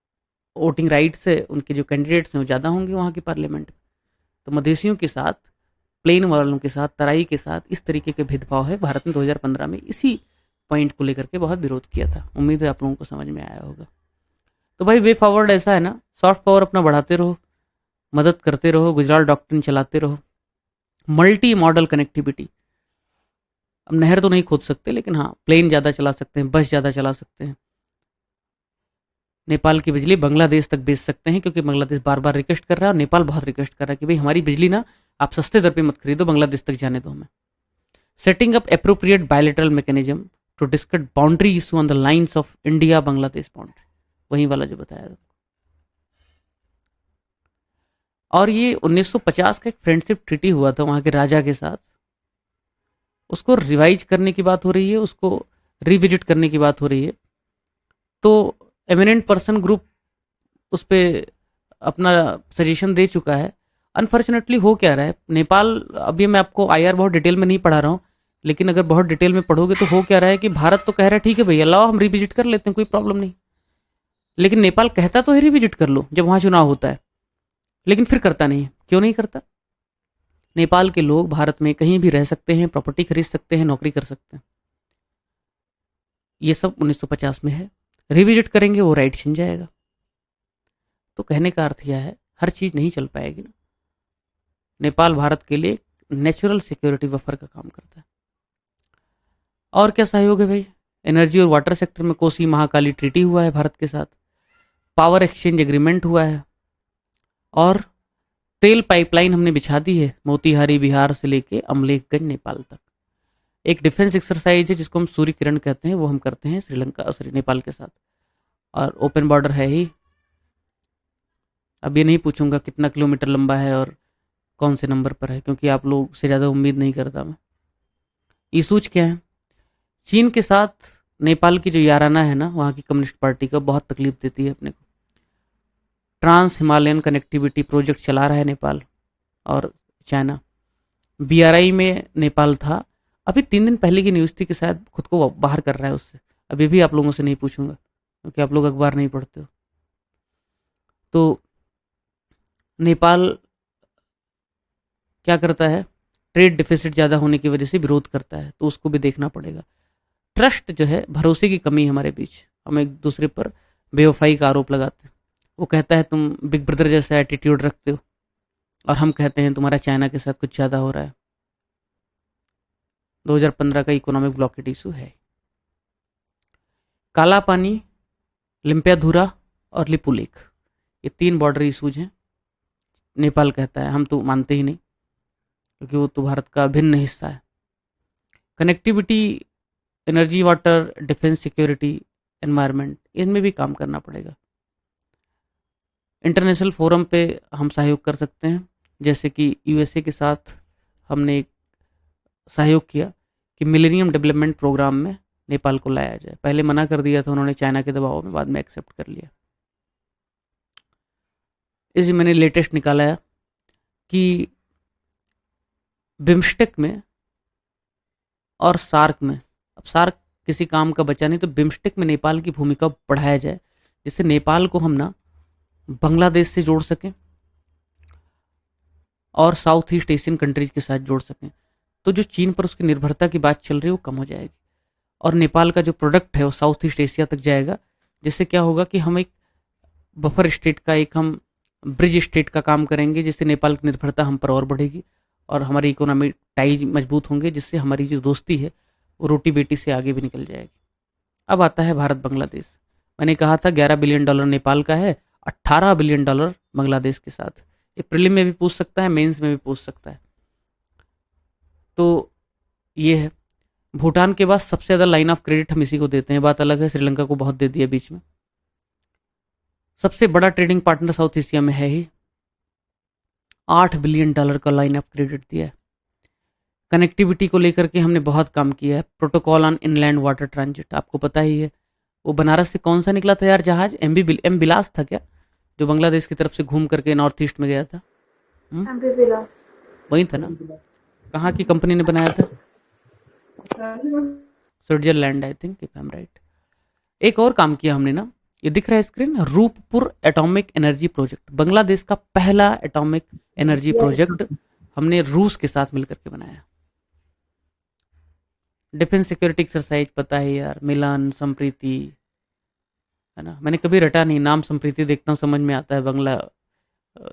वोटिंग राइट्स है, उनके जो कैंडिडेट्स हैं वो ज़्यादा होंगे वहाँ की पार्लियामेंट में। तो मधेसियों के साथ, प्लेन वालों के साथ, तराई के साथ इस तरीके के भेदभाव है। भारत ने 2015 में इसी पॉइंट को लेकर के बहुत विरोध किया था। उम्मीद है आप लोगों को समझ में आया होगा। तो भाई वे फॉरवर्ड ऐसा है ना, सॉफ्ट पावर अपना बढ़ाते रहो, मदद करते रहो, गुजराल डॉक्ट्रिन चलाते रहो, मल्टी मॉडल कनेक्टिविटी। अब नहर तो नहीं खोद सकते, लेकिन हाँ प्लेन ज़्यादा चला सकते हैं, बस ज़्यादा चला सकते हैं। नेपाल की बिजली बांग्लादेश तक बेच सकते हैं, क्योंकि बांग्लादेश बार बार रिक्वेस्ट कर रहा है और नेपाल बहुत रिक्वेस्ट कर रहा है कि भाई हमारी बिजली ना आप सस्ते दर पे मत खरीदो, बांग्लादेश तक जाने दो हमें। Setting up appropriate bilateral mechanism to discuss boundary issue on the lines of India Bangladesh boundary, वही वाला जो बताया था। और ये 1950 का एक फ्रेंडशिप ट्रीटी हुआ था वहाँ के राजा के साथ, उसको रिवाइज करने की बात हो रही है, उसको रिविजिट करने की बात हो रही है। तो एमिनेंट पर्सन ग्रुप उस पर अपना सजेशन दे चुका है। अनफॉर्चुनेटली हो क्या रहा है नेपाल, अभी मैं आपको आईआर बहुत डिटेल में नहीं पढ़ा रहा हूँ, लेकिन अगर बहुत डिटेल में पढ़ोगे तो हो क्या रहा है कि भारत तो कह रहा है ठीक है भैया लाओ हम रिविजिट कर लेते हैं, कोई प्रॉब्लम नहीं। लेकिन नेपाल कहता तो है रिविजिट कर लो जब वहाँ चुनाव होता है, लेकिन फिर करता नहीं है। क्यों नहीं करता? नेपाल के लोग भारत में कहीं भी रह सकते हैं, प्रॉपर्टी खरीद सकते हैं, नौकरी कर सकते हैं। ये सब 1950 में है। रिविजिट करेंगे वो राइट छिन जाएगा। तो कहने का अर्थ यह है, हर चीज़ नहीं चल पाएगी ना। नेपाल भारत के लिए नेचुरल सिक्योरिटी बफर का काम करता है। और क्या सहयोग है भाई? एनर्जी और वाटर सेक्टर में कोसी महाकाली ट्रीटी हुआ है भारत के साथ, पावर एक्सचेंज एग्रीमेंट हुआ है, और तेल पाइपलाइन हमने बिछा दी है मोतीहारी बिहार से लेके अमलेखगंज नेपाल तक। एक डिफेंस एक्सरसाइज है जिसको हम सूर्य किरण कहते हैं, वो हम करते हैं श्रीलंका सॉरी नेपाल के साथ, और ओपन बॉर्डर है ही। अब ये नहीं पूछूंगा कितना किलोमीटर लंबा है और कौन से नंबर पर है, क्योंकि आप लोग से ज़्यादा उम्मीद नहीं करता मैं। इशूज क्या है? चीन के साथ नेपाल की जो याराना है ना, वहाँ की कम्युनिस्ट पार्टी को बहुत तकलीफ देती है अपने को। ट्रांस हिमालयन कनेक्टिविटी प्रोजेक्ट चला रहा है नेपाल और चाइना। बीआरआई में नेपाल था, अभी 3 दिन पहले की न्यूज़ थी कि शायद खुद को बाहर कर रहा है उससे। अभी भी आप लोगों से नहीं पूछूंगा क्योंकि आप लोग अखबार नहीं पढ़ते हो। तो नेपाल क्या करता है? ट्रेड डिफिसिट ज़्यादा होने की वजह से विरोध करता है, तो उसको भी देखना पड़ेगा। ट्रस्ट जो है, भरोसे की कमी हमारे बीच, हम एक दूसरे पर बेवफाई का आरोप लगाते हैं। वो कहता है तुम बिग ब्रदर जैसा एटीट्यूड रखते हो, और हम कहते हैं तुम्हारा चाइना के साथ कुछ ज़्यादा हो रहा है। 2015 का इकोनॉमिक ब्लॉकेट इशू है। काला पानी, लिम्पियाधुरा और लिपुलेख, ये 3 बॉर्डर इशूज हैं। नेपाल कहता है, हम तो मानते ही नहीं क्योंकि वो तो भारत का अभिन्न हिस्सा है। Connectivity, energy, water, defence, security, environment, इनमें भी काम करना पड़ेगा। इंटरनेशनल फोरम पे हम सहयोग कर सकते हैं, जैसे कि यूएसए के साथ हमने एक सहयोग किया कि मिलेनियम डेवलपमेंट प्रोग्राम में नेपाल को लाया जाए। पहले मना कर दिया था उन्होंने चाइना के दबाव में, बाद में एक्सेप्ट कर लिया। इस मैंने लेटेस्ट निकाला है कि बिम्स्टेक में और सार्क में, अब सार्क किसी काम का बचा नहीं, तो बिम्स्टेक में नेपाल की भूमिका बढ़ाया जाए, जिससे नेपाल को हम ना बांग्लादेश से जोड़ सकें और साउथ ईस्ट एशियन कंट्रीज के साथ जोड़ सकें। तो जो चीन पर उसकी निर्भरता की बात चल रही है वो कम हो जाएगी और नेपाल का जो प्रोडक्ट है वो साउथ ईस्ट एशिया तक जाएगा, जिससे क्या होगा कि हम एक बफर स्टेट का, एक हम ब्रिज स्टेट का काम करेंगे, जिससे नेपाल की निर्भरता हम पर और बढ़ेगी और हमारी इकोनॉमिक टाई मजबूत होंगे, जिससे हमारी जो दोस्ती है वो रोटी बेटी से आगे भी निकल जाएगी। अब आता है भारत बांग्लादेश। मैंने कहा था $11 बिलियन नेपाल का है, $18 बिलियन बांग्लादेश के साथ। ये प्रीलिम में भी पूछ सकता है, मेंस में भी पूछ सकता है। तो ये है। भूटान के बाद सबसे ज़्यादा लाइन ऑफ क्रेडिट हम इसी को देते हैं, बात अलग है, श्रीलंका को बहुत दे दिया बीच में। सबसे बड़ा ट्रेडिंग पार्टनर साउथ एशिया में है ही, $8 बिलियन का लाइन ऑफ क्रेडिट दिया है। कनेक्टिविटी को लेकर के हमने बहुत काम किया है। Protocol on inland water transit, आपको पता ही है। वो बनारस से कौन सा निकला था यार जहाज, एम बिलास था क्या, जो बांग्लादेश की तरफ से घूम करके नॉर्थ ईस्ट में गया था? वही था ना? कहाँ की कंपनी ने बनाया था? Switzerland, I think, if I am right. एक और काम किया हमने ना, ये दिख रहा है screen, Rooppur atomic energy project, Bangladesh का पहला एटॉमिक एनर्जी प्रोजेक्ट हमने रूस के साथ मिलकर के बनाया। डिफेंस सिक्योरिटी एक्सरसाइज पता है यार, मिलान, संप्रीति, है ना? मैंने कभी रटा नहीं, नाम संप्रीति देखता हूँ समझ में आता है, बांग्ला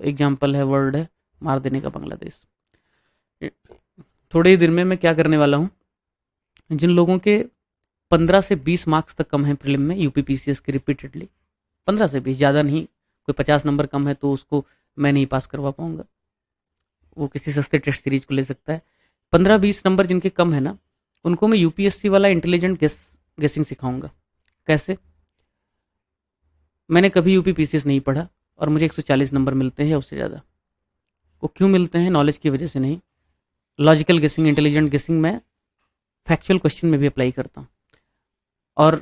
एग्जाम्पल है, वर्ड है, मार देने का बांग्लादेश। थोड़े ही दिन में मैं क्या करने वाला हूँ, जिन लोगों के 15 से 20 मार्क्स तक कम है प्रीलिम में यूपीपीसीएस के, रिपीटेडली 15 से 20, ज़्यादा नहीं, कोई 50 नंबर कम है तो उसको मैं नहीं पास करवा पाऊंगा, वो किसी सस्ते टेस्ट सीरीज को ले सकता है। 15-20 नंबर जिनके कम है ना, उनको मैं यूपीएससी वाला इंटेलिजेंट गेसिंग सिखाऊंगा। कैसे? मैंने कभी यूपीपीसीएस नहीं पढ़ा और मुझे 140 नंबर मिलते हैं उससे ज़्यादा। वो क्यों मिलते हैं? नॉलेज की वजह से नहीं। लॉजिकल गेसिंग, इंटेलिजेंट गेसिंग मैं फैक्चुअल क्वेश्चन में भी अप्लाई करता हूँ और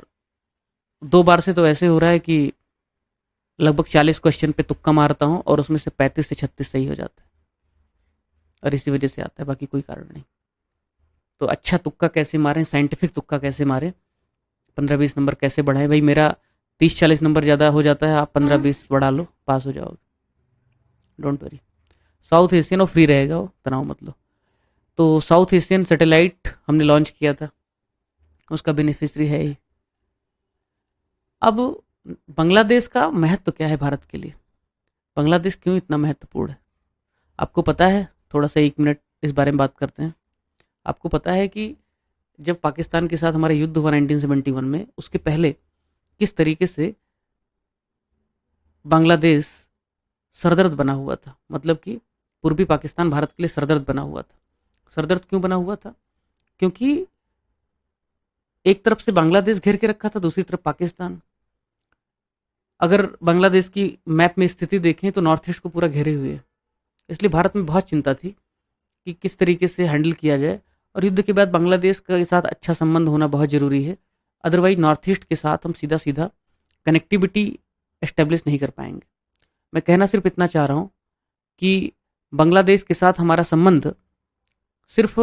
2 बार से तो ऐसे हो रहा है कि लगभग 40 क्वेश्चन पे तुक्का मारता हूँ और उसमें से 35 से 36 सही हो जाता है और इसी वजह से आता है, बाकी कोई कारण नहीं। तो अच्छा तुक्का कैसे मारें, साइंटिफिक तुक्का कैसे मारें, 15-20 नंबर कैसे बढ़ाएं? भाई मेरा 30-40 नंबर ज़्यादा हो जाता है, आप 15-20 बढ़ा लो, पास हो जाओगे, डोंट वरी। साउथ एशियन और फ्री रहेगा, वो तनाव मत लो। तो साउथ एशियन सैटेलाइट हमने लॉन्च किया था, उसका बेनिफिशरी है ही। अब बांग्लादेश का महत्व क्या है भारत के लिए, बांग्लादेश क्यों इतना महत्वपूर्ण है, आपको पता है? थोड़ा सा 1 मिनट इस बारे में बात करते हैं। आपको पता है कि जब पाकिस्तान के साथ हमारा युद्ध हुआ 1971 में, उसके पहले किस तरीके से बांग्लादेश सरदर्द बना हुआ था, मतलब कि पूर्वी पाकिस्तान भारत के लिए सरदर्द बना हुआ था। सरदर्द क्यों बना हुआ था? क्योंकि एक तरफ से बांग्लादेश घेर के रखा था, दूसरी तरफ पाकिस्तान। अगर बांग्लादेश की मैप में स्थिति देखें तो नॉर्थ ईस्ट को पूरा घेरे हुए है, इसलिए भारत में बहुत चिंता थी कि किस तरीके से हैंडल किया जाए और युद्ध के बाद बांग्लादेश के साथ अच्छा संबंध होना बहुत ज़रूरी है। अदरवाइज नॉर्थ ईस्ट के साथ हम सीधा सीधा कनेक्टिविटी एस्टेब्लिश नहीं कर पाएंगे। मैं कहना सिर्फ इतना चाह रहा हूँ कि बांग्लादेश के साथ हमारा संबंध सिर्फ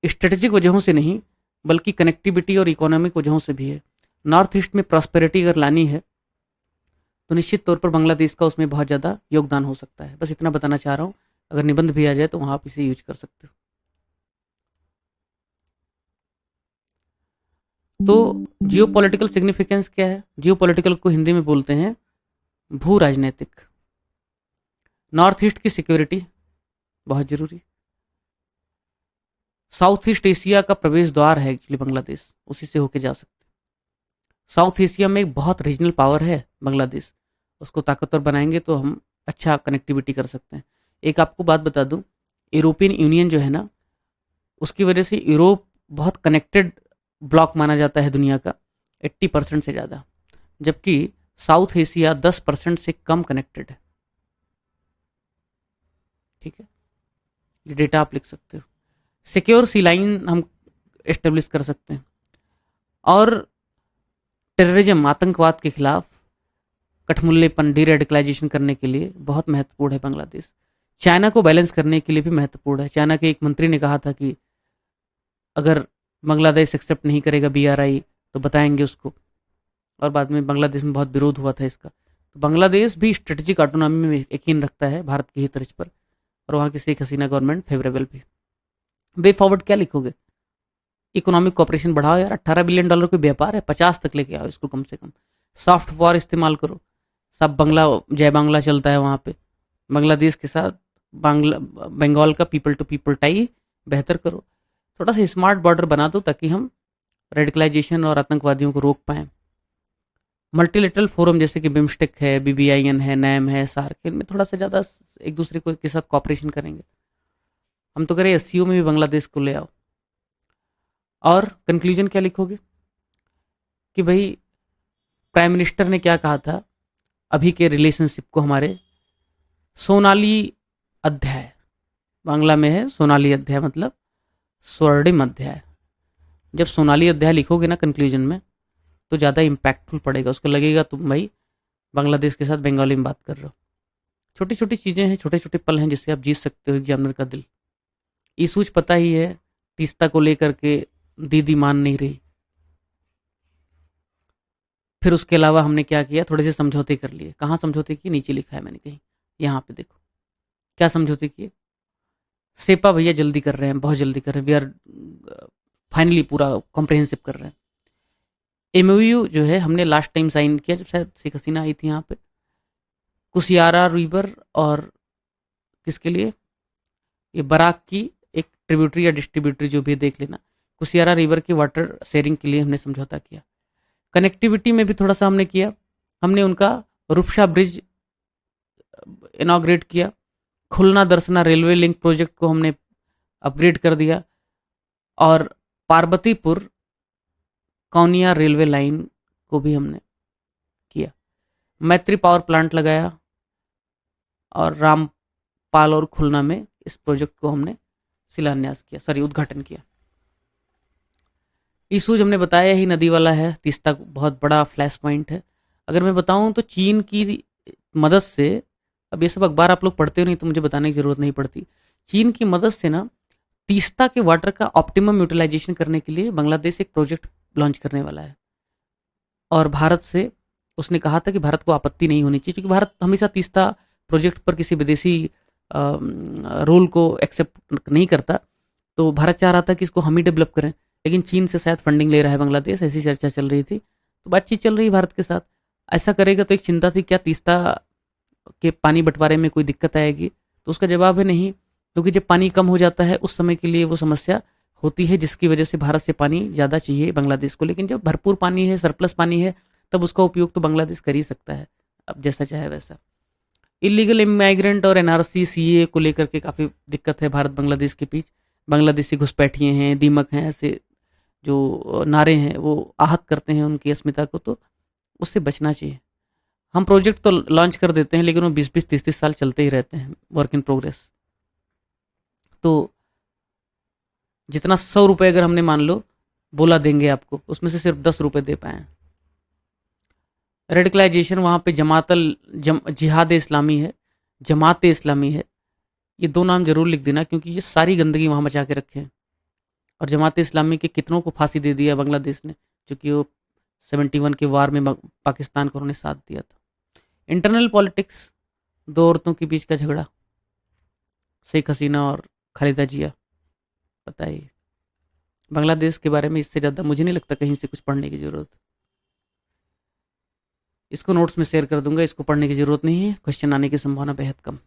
स्ट्रेटेजिक वजहों से नहीं बल्कि कनेक्टिविटी और इकोनॉमिक वजहों से भी है। नॉर्थ ईस्ट में प्रॉस्पेरिटी अगर लानी है तो निश्चित तौर पर बांग्लादेश का उसमें बहुत ज़्यादा योगदान हो सकता है। बस इतना बताना चाह रहा हूँ, अगर निबंध भी आ जाए तो वहाँ आप इसे यूज कर सकते हो। तो जियोपॉलिटिकल सिग्निफिकेंस क्या है? जियोपॉलिटिकल को हिंदी में बोलते हैं भू राजनीतिक। नॉर्थ ईस्ट की सिक्योरिटी बहुत जरूरी। साउथ ईस्ट एशिया का प्रवेश द्वार है एक्चुअली बांग्लादेश, उसी से होके जा सकते। साउथ एशिया में एक बहुत रीजनल पावर है बांग्लादेश, उसको ताकतवर बनाएंगे तो हम अच्छा कनेक्टिविटी कर सकते हैं। एक आपको बात बता दूं, यूरोपियन यूनियन जो है ना, उसकी वजह से यूरोप बहुत कनेक्टेड ब्लॉक माना जाता है दुनिया का, 80% से ज़्यादा, जबकि साउथ एशिया 10% से कम कनेक्टेड है। ठीक है, ये डेटा आप लिख सकते हो। सिक्योर सी लाइन हम एस्टेब्लिश कर सकते हैं, और टेररिज्म, आतंकवाद के खिलाफ कठमुल्लेपन, डी रेडिकलाइजेशन करने के लिए बहुत महत्वपूर्ण है बांग्लादेश। चाइना को बैलेंस करने के लिए भी महत्वपूर्ण है। चाइना के एक मंत्री ने कहा था कि अगर बांग्लादेश एक्सेप्ट नहीं करेगा BRI तो बताएंगे उसको, और बाद में बांग्लादेश में बहुत विरोध हुआ था इसका। तो बांग्लादेश भी स्ट्रेटेजिक ऑटोनॉमी में यकीन रखता है भारत के हित पर, और वहाँ की शेख हसीना गवर्नमेंट फेवरेबल भी। वे फॉरवर्ड क्या लिखोगे? इकोनॉमिक कॉपरेशन बढ़ाओ यार, $18 बिलियन कोई व्यापार है, 50 तक लेके आओ इसको कम से कम। सॉफ्ट पावर इस्तेमाल करो, सब बंगला जय बांग्ला चलता है वहाँ पे। बांग्लादेश के साथ बंगाल का पीपल टू पीपल टाई बेहतर करो, थोड़ा सा स्मार्ट बॉर्डर बना दो ताकि हम रेडिकलाइजेशन और आतंकवादियों को रोक पाएँ। मल्टीलेटरल फोरम जैसे कि बिम्स्टेक है, BBIN है, नैम है, सार्क, इनमें थोड़ा सा ज़्यादा एक दूसरे को के साथ कॉपरेशन करेंगे। हम तो करें SCO में भी बांग्लादेश को ले आओ। और कंक्लूजन क्या लिखोगे कि भाई प्राइम मिनिस्टर ने क्या कहा था अभी के रिलेशनशिप को, हमारे सोनाली अध्याय, बांग्ला में है सोनाली अध्याय मतलब स्वर्णिम अध्याय। जब सोनाली अध्याय लिखोगे ना कंक्लूजन में, तो ज़्यादा इम्पैक्टफुल पड़ेगा, उसको लगेगा तुम भाई बांग्लादेश के साथ बंगाली में बात कर रहे हो। छोटी छोटी चीज़ें हैं, छोटे छोटे पल हैं जिससे आप जीत सकते हो एग्जामिनर का दिल। ईसूज पता ही है, तीस्ता को लेकर के दीदी मान नहीं रही। फिर उसके अलावा हमने क्या किया, थोड़े से समझौते कर लिए। कहाँ समझौते किए? नीचे लिखा है मैंने कहीं, यहाँ पे देखो क्या समझौते किए। सेपा भैया जल्दी कर रहे हैं, बहुत जल्दी कर रहे हैं, वी आर फाइनली पूरा कॉम्प्रहेंसिव कर रहे हैं। MOU जो है हमने लास्ट टाइम साइन किया जब शायद शेख हसीना आई थी यहाँ पे, कुसियारा रिवर और किसके लिए, ये बराक की एक ट्रिब्यूटरी या डिस्ट्रीब्यूटरी जो भी है देख लेना, कुसियारा रिवर की वाटर शेयरिंग के लिए हमने समझौता किया। कनेक्टिविटी में भी थोड़ा सा हमने किया, हमने उनका रूपसा ब्रिज इनाग्रेट किया, खुलना दर्शना रेलवे लिंक प्रोजेक्ट को हमने अपग्रेड कर दिया, और पार्वतीपुर कौनिया रेलवे लाइन को भी हमने किया। मैत्री पावर प्लांट लगाया, और रामपाल और खुलना में इस प्रोजेक्ट को हमने शिलान्यास किया, सॉरी उद्घाटन किया। इशूज हमने बताया ही, नदी वाला है, तीस्ता बहुत बड़ा फ्लैश पॉइंट है। अगर मैं बताऊं तो चीन की मदद से, अब ये सब अखबार आप लोग पढ़ते हो नहीं तो मुझे बताने की ज़रूरत नहीं पड़ती, चीन की मदद से ना तीस्ता के वाटर का ऑप्टिमम यूटिलाइजेशन करने के लिए बांग्लादेश एक प्रोजेक्ट लॉन्च करने वाला है। और भारत से उसने कहा था कि भारत को आपत्ति नहीं होनी चाहिए, क्योंकि भारत हमेशा तीस्ता प्रोजेक्ट पर किसी विदेशी रोल को एक्सेप्ट नहीं करता। तो भारत चाह रहा था कि इसको हम ही डेवलप करें, लेकिन चीन से शायद फंडिंग ले रहा है बांग्लादेश, ऐसी चर्चा चल रही थी। तो बातचीत चल रही है भारत के साथ, ऐसा करेगा तो एक चिंता थी क्या तीस्ता के पानी बंटवारे में कोई दिक्कत आएगी, तो उसका जवाब है नहीं, क्योंकि जब पानी कम हो जाता है उस समय के लिए वो समस्या होती है, जिसकी वजह से भारत से पानी ज़्यादा चाहिए बांग्लादेश को। लेकिन जब भरपूर पानी है, सरप्लस पानी है, तब उसका उपयोग तो बांग्लादेश कर ही सकता है, अब जैसा चाहे वैसा। इलीगल इमाइग्रेंट और NRC CA को लेकर के काफ़ी दिक्कत है भारत बांग्लादेश के बीच। बांग्लादेशी घुसपैठिए हैं, दीमक हैं, ऐसे जो नारे हैं वो आहत करते हैं उनकी अस्मिता को, तो उससे बचना चाहिए। हम प्रोजेक्ट तो लॉन्च कर देते हैं, लेकिन वो 20-20, 30-30 साल चलते ही रहते हैं, वर्क इन प्रोग्रेस। तो जितना 100 रुपये अगर हमने मान लो बोला देंगे आपको, उसमें से सिर्फ 10 रुपये दे पाए। रेडिकलाइजेशन वहाँ पे जिहाद इस्लामी है, जमात इस्लामी है, ये 2 नाम जरूर लिख देना, क्योंकि ये सारी गंदगी वहाँ मचा के रखे हैं। और जमात इस्लामी के कितनों को फांसी दे दिया बांग्लादेश ने, क्योंकि वो 71 के वार में पाकिस्तान को उन्होंने साथ दिया था। इंटरनल पॉलिटिक्स, 2 औरतों के बीच का झगड़ा, शेख हसीना और खालिदा जिया, बताइए। बांग्लादेश के बारे में इससे ज़्यादा मुझे नहीं लगता कहीं से कुछ पढ़ने की ज़रूरत। इसको नोट्स में शेयर कर दूंगा, इसको पढ़ने की ज़रूरत नहीं है, क्वेश्चन आने की संभावना बेहद कम।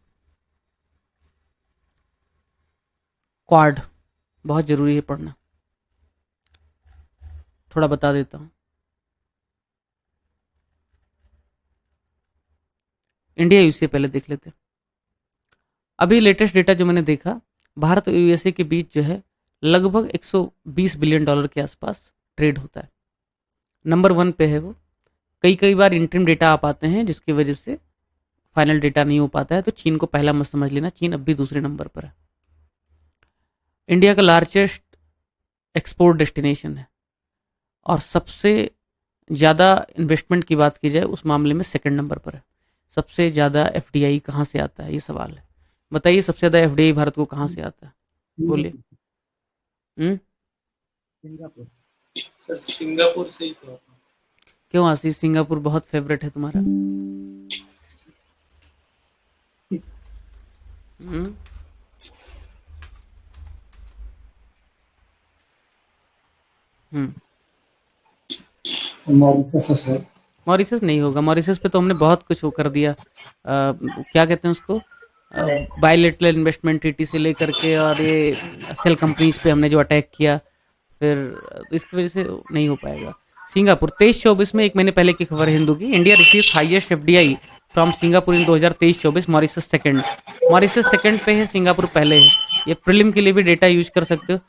क्वाड बहुत ज़रूरी है पढ़ना, थोड़ा बता देता हूँ। इंडिया यूएसए पहले देख लेते हैं। अभी लेटेस्ट डेटा जो मैंने देखा, भारत और यूएसए के बीच जो है लगभग 120 बिलियन डॉलर के आसपास ट्रेड होता है। नंबर 1 पे है वो। कई कई बार इंटरिम डेटा आ पाते हैं जिसकी वजह से फाइनल डेटा नहीं हो पाता है, तो चीन को पहला मत समझ लेना, चीन अब भी दूसरे नंबर पर है। इंडिया का लार्जेस्ट एक्सपोर्ट डेस्टिनेशन है और सबसे ज़्यादा इन्वेस्टमेंट की बात की जाए उस मामले में सेकंड नंबर पर है। सबसे ज़्यादा एफडीआई कहाँ से आता है, ये सवाल है। बताइए सबसे ज़्यादा एफडीआई भारत को कहाँ से आता है, बोलिए। सिंगापुर। सर सिंगापुर से ही तो आता है। क्यों आशीष, सिंगापुर बहुत फेवरेट है तुम्हारा? हम्म? हम्म। मॉरिशस है सर। मॉरिशस नहीं होगा, मॉरिशस पे तो हमने बहुत कुछ वो कर दिया। क्या कहते हैं उसको, बायलेटरल इन्वेस्टमेंट ट्रीटी से लेकर के, और ये सेल कंपनीज पे हमने जो अटैक किया, फिर तो इसकी वजह से नहीं हो पाएगा। सिंगापुर 23-24 में, एक महीने पहले की खबर है हिंदू की, India receive highest FDI from Singapore in 2023-24, Mauritius second. Mauritius second पे है, सिंगापुर पहले है। ये प्रीलिम के लिए भी डेटा यूज कर सकते हो।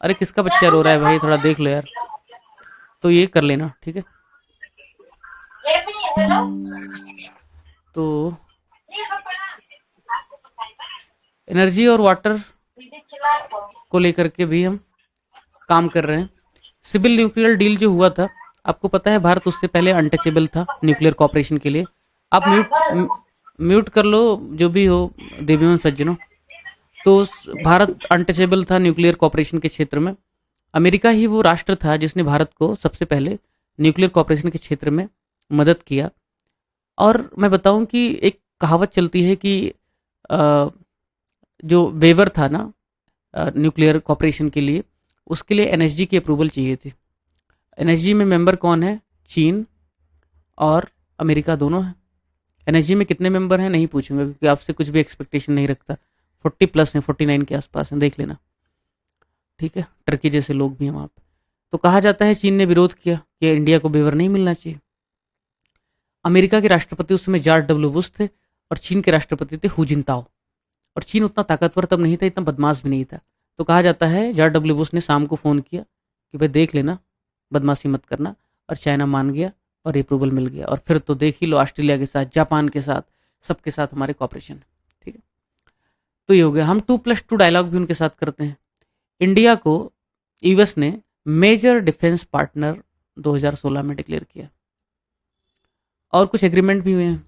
अरे किसका बच्चा रो रहा है भाई, थोड़ा देख लो यार। तो ये कर लेना, ठीक है। तो एनर्जी और वाटर को लेकर के भी हम काम कर रहे हैं। सिविल न्यूक्लियर डील जो हुआ था, आपको पता है भारत उससे पहले अनटचेबल था न्यूक्लियर कॉपरेशन के लिए। आप म्यूट कर लो जो भी हो, देवियों सज्जनों। तो भारत अनटचेबल था न्यूक्लियर कॉपरेशन के क्षेत्र में। अमेरिका ही वो राष्ट्र था जिसने भारत को सबसे पहले न्यूक्लियर कॉपरेशन के क्षेत्र में मदद किया। और मैं बताऊं कि एक कहावत चलती है कि जो वेवर था ना न्यूक्लियर कॉपरेशन के लिए, उसके लिए एनएसजी की अप्रूवल चाहिए थी। एनएसजी में मेंबर कौन है? चीन और अमेरिका दोनों हैं। एनएसजी में कितने मेंबर हैं नहीं पूछूंगा, क्योंकि आपसे कुछ भी एक्सपेक्टेशन नहीं रखता। 40+ हैं, 49 के आसपास हैं, देख लेना, ठीक है। टर्की जैसे लोग भी हैं वहाँ पे। तो कहा जाता है चीन ने विरोध किया कि इंडिया को वेवर नहीं मिलना चाहिए। अमेरिका के राष्ट्रपति उस समय जॉर्ज डब्ल्यू बुश थे और चीन के राष्ट्रपति थे हु जिनताओ। और चीन उतना ताकतवर तब नहीं था, इतना बदमाश भी नहीं था। तो कहा जाता है जॉर्ज डब्ल्यू बुश ने शाम को फ़ोन किया कि भाई देख लेना, बदमाशी मत करना, और चाइना मान गया और अप्रूवल मिल गया। और फिर तो देख ही लो, ऑस्ट्रेलिया के साथ, जापान के साथ, सबके साथ हमारे कॉपरेशन है, ठीक है। तो ये हो गया। हम 2+2 डायलॉग भी उनके साथ करते हैं। इंडिया को यूएस ने मेजर डिफेंस पार्टनर 2016 में डिक्लेयर किया, और कुछ एग्रीमेंट भी हुए हैं।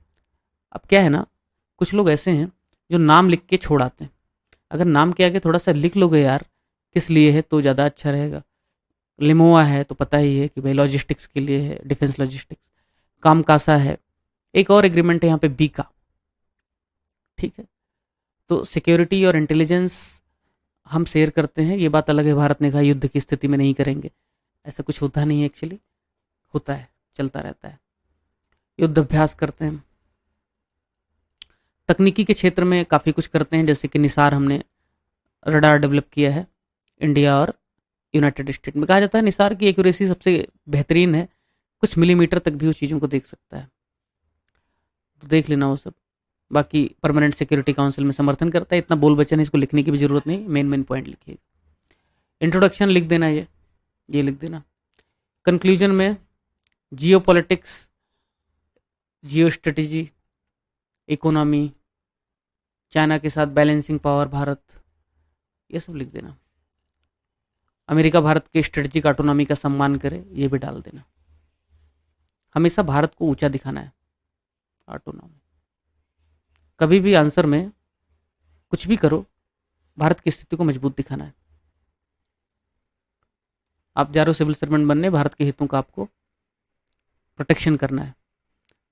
अब क्या है ना, कुछ लोग ऐसे हैं जो नाम लिख के छोड़ आते हैं। अगर नाम के आगे थोड़ा सा लिख लोगे यार किस लिए है, तो ज़्यादा अच्छा रहेगा। लिमोआ है तो पता ही है कि भाई लॉजिस्टिक्स के लिए है, डिफेंस लॉजिस्टिक्स। कामकासा है, एक और एग्रीमेंट है यहाँ पे बीका, ठीक है। तो सिक्योरिटी और इंटेलिजेंस हम शेयर करते हैं, ये बात अलग है। भारत ने कहा युद्ध की स्थिति में नहीं करेंगे, ऐसा कुछ होता नहीं है, एक्चुअली होता है, चलता रहता है। युद्ध अभ्यास करते हैं। तकनीकी के क्षेत्र में काफ़ी कुछ करते हैं, जैसे कि निसार हमने रडार डेवलप किया है इंडिया और यूनाइटेड स्टेट में। कहा जाता है निसार की एक्यूरेसी सबसे बेहतरीन है, कुछ मिलीमीटर तक भी उस चीज़ों को देख सकता है। तो देख लेना वो सब। बाकी परमानेंट सिक्योरिटी काउंसिल में समर्थन करता है। इतना बोल बचन है, इसको लिखने की भी ज़रूरत नहीं, मेन पॉइंट लिखिएगा। इंट्रोडक्शन लिख देना, ये लिख देना। कंक्लूजन में जियो पॉलिटिक्स, जियो स्ट्रेटेजी, इकोनॉमी, चाइना के साथ बैलेंसिंग पावर भारत, ये सब लिख देना। अमेरिका भारत के स्ट्रेटेजिक ऑटोनॉमी का सम्मान करे, ये भी डाल देना। हमेशा भारत को ऊंचा दिखाना है, ऑटोनॉमी। कभी भी आंसर में कुछ भी करो, भारत की स्थिति को मजबूत दिखाना है। आप जा रहे हो सिविल सर्वेंट बनने, भारत के हितों का आपको प्रोटेक्शन करना है।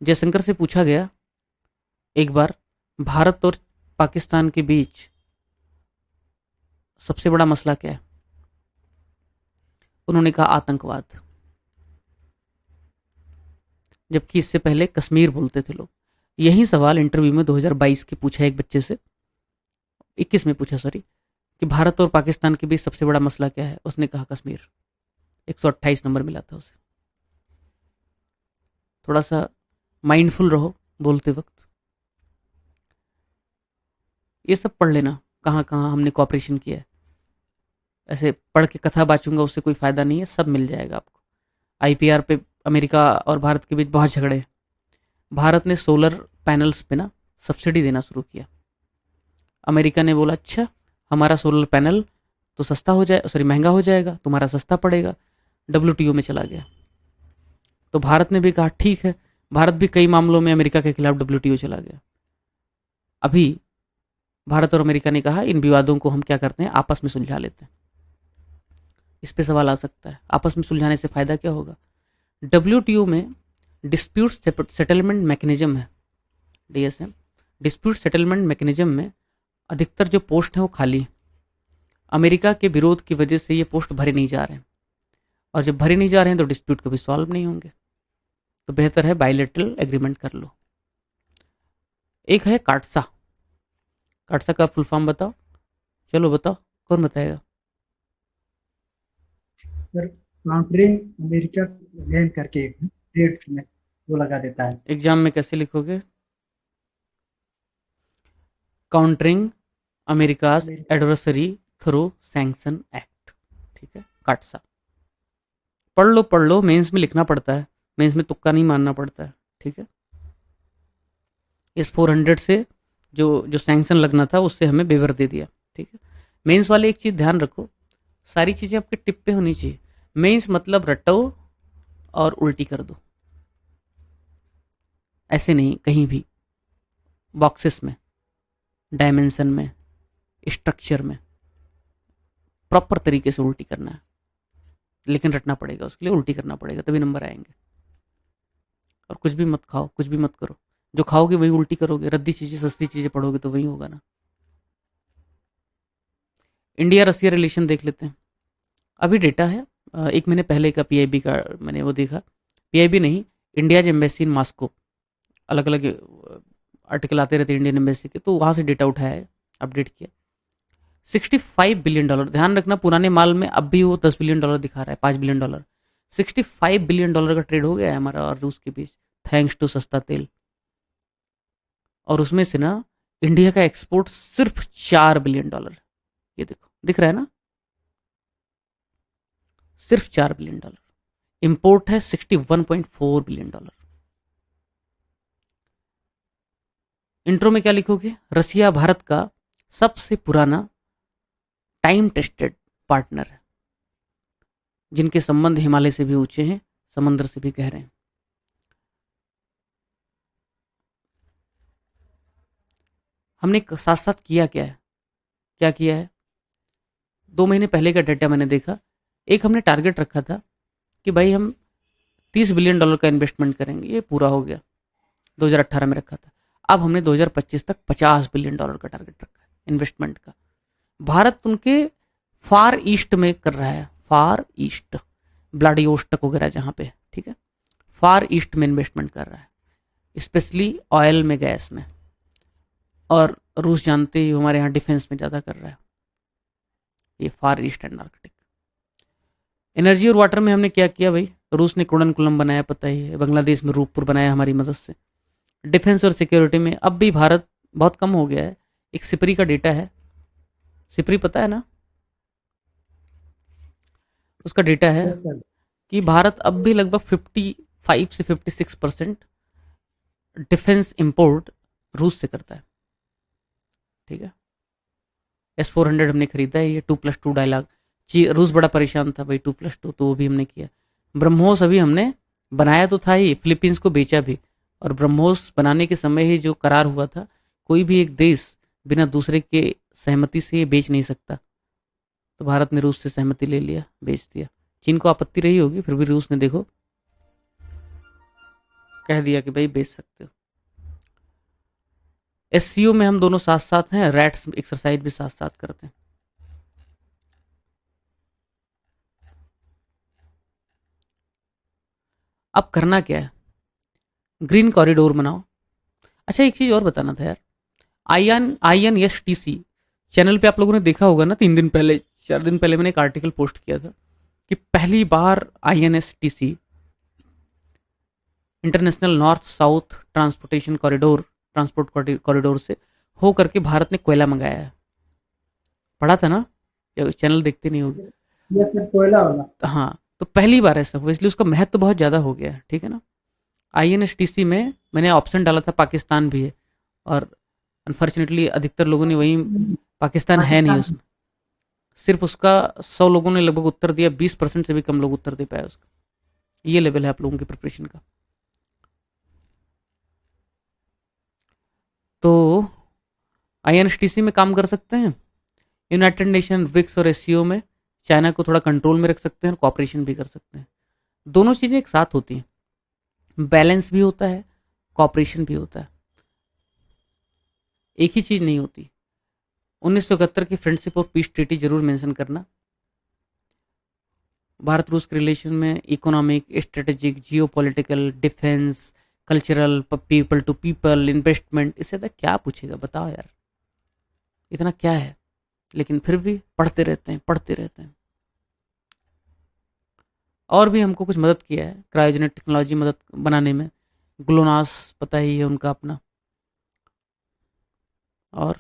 जयशंकर से पूछा गया एक बार, भारत और पाकिस्तान के बीच सबसे बड़ा मसला क्या है? उन्होंने कहा आतंकवाद, जबकि इससे पहले कश्मीर बोलते थे लोग। यही सवाल इंटरव्यू में 2022 के पूछा एक बच्चे से, 21 में पूछा सॉरी, कि भारत और पाकिस्तान के बीच सबसे बड़ा मसला क्या है? उसने कहा माइंडफुल रहो बोलते वक्त। ये सब पढ़ लेना कहाँ कहाँ हमने कॉपरेशन किया है। ऐसे पढ़ के कथा बाचूंगा उससे कोई फ़ायदा नहीं है, सब मिल जाएगा आपको। आईपीआर पे अमेरिका और भारत के बीच बहुत झगड़े हैं। भारत ने सोलर पैनल्स पे ना सब्सिडी देना शुरू किया। अमेरिका ने बोला अच्छा हमारा सोलर पैनल तो सस्ता हो जाए, सॉरी महंगा हो जाएगा, तुम्हारा सस्ता पड़ेगा। डब्ल्यूटीओ में चला गया। तो भारत ने भी कहा ठीक है। भारत भी कई मामलों में अमेरिका के खिलाफ डब्ल्यूटीओ चला गया। अभी भारत और अमेरिका ने कहा इन विवादों को हम क्या करते हैं, आपस में सुलझा लेते हैं। इस पे सवाल आ सकता है, आपस में सुलझाने से फायदा क्या होगा? डब्ल्यूटीओ में डिस्प्यूट सेटलमेंट मैकेनिज्म है, डीएसएम। डिस्प्यूट सेटलमेंट मैकेनिज्म में अधिकतर जो पोस्ट हैं वो खाली हैं। अमेरिका के विरोध की वजह से ये पोस्ट भरे नहीं जा रहे हैं, और जब भरे नहीं जा रहे हैं तो डिस्प्यूट कभी सॉल्व नहीं होंगे। तो बेहतर है बायलैटरल एग्रीमेंट कर लो। एक है काटसा। काटसा का फुल फॉर्म बताओ, चलो बताओ, कौन बताएगा? सर काउंटरिंग अमेरिका गेन करके ट्रेड में वो लगा देता है। एग्जाम में कैसे लिखोगे? Countering America's adversary through sanction act. ठीक है, काटसा पढ़ लो, मेंस में लिखना पड़ता है, मेंस में तुक्का नहीं मारना पड़ता है। ठीक है, इस 400 से जो सैंक्शन लगना था उससे हमें वेवर दे दिया। ठीक है, मेंस वाले एक चीज़ ध्यान रखो, सारी चीज़ें आपके टिप पे होनी चाहिए। मेंस मतलब रटो और उल्टी कर दो, ऐसे नहीं, कहीं भी बॉक्सेस में, डायमेंशन में, स्ट्रक्चर में प्रॉपर तरीके से उल्टी करना है। लेकिन रटना पड़ेगा, उसके लिए उल्टी करना पड़ेगा, तभी नंबर आएंगे। और कुछ भी मत खाओ, कुछ भी मत करो, जो खाओगे वही उल्टी करोगे। रद्दी चीज़ें, सस्ती चीज़ें पढ़ोगे तो वही होगा ना। इंडिया रसिया रिलेशन देख लेते हैं। अभी डेटा है, 1 महीने पहले का पीआईबी का मैंने वो देखा। पीआईबी नहीं, इंडियाज एम्बेसी इन मॉस्को, अलग अलग आर्टिकल आते रहते हैं इंडियन एम्बेसी के, तो वहाँ से डेटा उठाया है, अपडेट किया। $65 बिलियन, ध्यान रखना पुराने माल में अब भी वो $10 बिलियन दिखा रहा है, $5 बिलियन। $65 बिलियन का ट्रेड हो गया है हमारा और रूस के बीच, थैंक्स टू सस्ता तेल। और उसमें से ना इंडिया का एक्सपोर्ट सिर्फ $4 बिलियन, ये देखो दिख रहा है ना, सिर्फ $4 बिलियन। इंपोर्ट है $61.4 बिलियन। इंट्रो में क्या लिखोगे? रसिया भारत का सबसे पुराना टाइम टेस्टेड पार्टनर है, जिनके संबंध हिमालय से भी ऊंचे हैं, समंदर से भी गहरे हैं। हमने साथ साथ किया क्या है, क्या किया है? 2 महीने पहले का डेटा मैंने देखा। एक हमने टारगेट रखा था कि भाई हम $30 बिलियन का इन्वेस्टमेंट करेंगे, ये पूरा हो गया, 2018 में रखा था। अब हमने 2025 तक $50 बिलियन का टारगेट रखा है इन्वेस्टमेंट का। भारत उनके फार ईस्ट में कर रहा है, फार ईस्ट, व्लादिवोस्टोक वगैरह जहाँ पे, ठीक है, फार ईस्ट में इन्वेस्टमेंट कर रहा है, स्पेशली ऑयल में, गैस में। और रूस जानते ही हमारे यहाँ डिफेंस में ज़्यादा कर रहा है, ये फार ईस्ट एंड आर्कटिक। एनर्जी और वाटर में हमने क्या किया भाई? रूस ने कुड़नकुलम बनाया, पता ही है, बांग्लादेश में रूपपुर बनाया हमारी मदद से। डिफेंस और सिक्योरिटी में अब भी भारत बहुत कम हो गया है। एक सिपरी का डेटा है, सिपरी पता है ना, उसका डेटा है कि भारत अब भी लगभग 55 से 56% डिफेंस इंपोर्ट रूस से करता है। ठीक है, S-400 हमने खरीदा है, ये 2+2 डायलॉग। रूस बड़ा परेशान था भाई 2+2, तो वो भी हमने किया। ब्रह्मोस अभी हमने बनाया तो था ही, फिलीपींस को बेचा भी। और ब्रह्मोस बनाने के समय ही जो करार हुआ था, कोई भी एक देश बिना दूसरे के सहमति से ये बेच नहीं सकता, तो भारत ने रूस से सहमति ले लिया, बेच दिया। चीन को आपत्ति रही होगी, फिर भी रूस ने देखो कह दिया कि भाई बेच सकते हो। SCO में हम दोनों साथ साथ हैं, रैट्स एक्सरसाइज भी साथ साथ करते हैं। अब करना क्या है? ग्रीन कॉरिडोर बनाओ। अच्छा एक चीज और बताना था यार, INSTC चैनल पे आप लोगों ने देखा होगा ना, 3 दिन पहले 4 दिन पहले मैंने एक आर्टिकल पोस्ट किया था कि पहली बार INSTC international north south transport corridor से हो करके भारत ने कोयला मंगाया है। पढ़ा था ना, या चैनल देखते नहीं होगे? ये सर कोयला वाला। हाँ, तो पहली बार ऐसा हुआ, इसलिए उसका महत्व बहुत ज़्यादा हो गया है, ठीक है ना। INSTC में मैंने ऑप्शन डाला था पाकिस्तान भी है, और अनफॉर्चुनेटली अधिकतर लोगों ने वही, पाकिस्तान है नहीं उसमें। सिर्फ उसका 100 लोगों ने लगभग उत्तर दिया, 20% से भी कम लोग उत्तर दे पाए उसका। ये लेवल है आप लोगों की प्रिपरेशन का। तो INSTC में काम कर सकते हैं, यूनाइटेड नेशन, ब्रिक्स और SCO में चाइना को थोड़ा कंट्रोल में रख सकते हैं और कॉपरेशन भी कर सकते हैं। दोनों चीज़ें एक साथ होती हैं, बैलेंस भी होता है, कॉपरेशन भी होता है, एक ही चीज़ नहीं होती। 1971 की फ्रेंडशिप और पीस ट्रीटी जरूर मेंशन करना। भारत रूस के रिलेशन में economic, strategic, geopolitical, defence, cultural, people to people, investment, इससे ज़्यादा क्या पूछेगा बताओ यार, इतना क्या है। लेकिन फिर भी पढ़ते रहते हैं, पढ़ते रहते हैं। और भी हमको कुछ मदद किया है, क्रायोजेनिक टेक्नोलॉजी मदद बनाने में, ग्लोनास पता ही है उनका अपना। और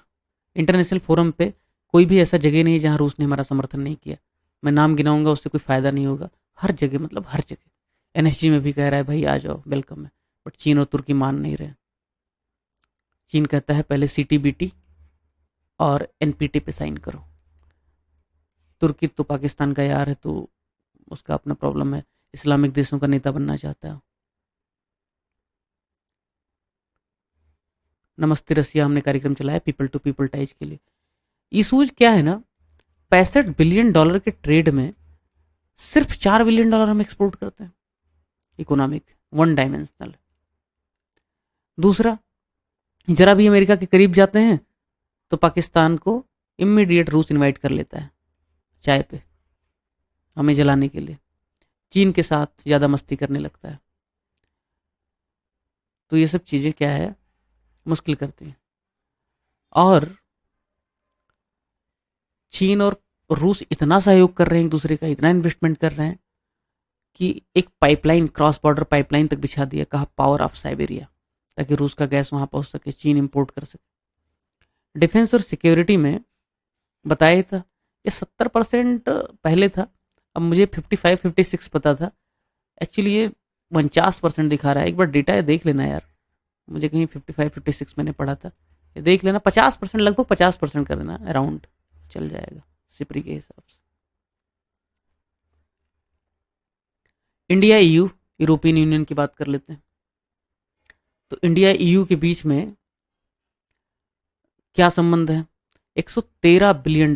इंटरनेशनल फोरम पे कोई भी ऐसा जगह नहीं है जहाँ रूस ने हमारा समर्थन नहीं किया। मैं नाम गिनाऊंगा उससे कोई फ़ायदा नहीं होगा, हर जगह, मतलब हर जगह। NSG में भी कह रहा है भाई आ जाओ, वेलकम है, बट चीन और तुर्की मान नहीं रहे। चीन कहता है पहले CTBT और NPT पे साइन करो। तुर्की तो पाकिस्तान का यार है, तो उसका अपना प्रॉब्लम है, इस्लामिक देशों का नेता बनना चाहता है। नमस्ते रसिया हमने कार्यक्रम चलाया पीपल टू पीपल टाइज के लिए। इशूज क्या है ना, $65 बिलियन के ट्रेड में सिर्फ $4 बिलियन हम एक्सपोर्ट करते हैं। Economic one dimensional. दूसरा, जरा भी अमेरिका के करीब जाते हैं तो पाकिस्तान को इमीडिएट रूस इनवाइट कर लेता है चाय पे, हमें जलाने के लिए। चीन के साथ ज़्यादा मस्ती करने लगता है। तो ये सब चीज़ें क्या है, मुश्किल करती हैं। और चीन और रूस इतना सहयोग कर रहे हैं एक दूसरे का, इतना इन्वेस्टमेंट कर रहे हैं कि एक पाइपलाइन, क्रॉस बॉर्डर पाइपलाइन तक बिछा दिया, कहा पावर ऑफ साइबेरिया, ताकि रूस का गैस वहाँ पहुँच सके, चीन इंपोर्ट कर सके। डिफेंस और सिक्योरिटी में बताया था, ये 70% पहले था, अब मुझे 55-56 पता था। एक्चुअली ये 49% दिखा रहा है। एक बार डेटा देख लेना यार, मुझे कहीं 55-56 मैंने पढ़ा था, ये देख लेना। 50%, लगभग 50% कर देना, अराउंड चल जाएगा सिपरी के हिसाब से। इंडिया EU, यूरोपियन यूनियन की बात कर लेते हैं। तो इंडिया EU के बीच में क्या संबंध है? $113 बिलियन,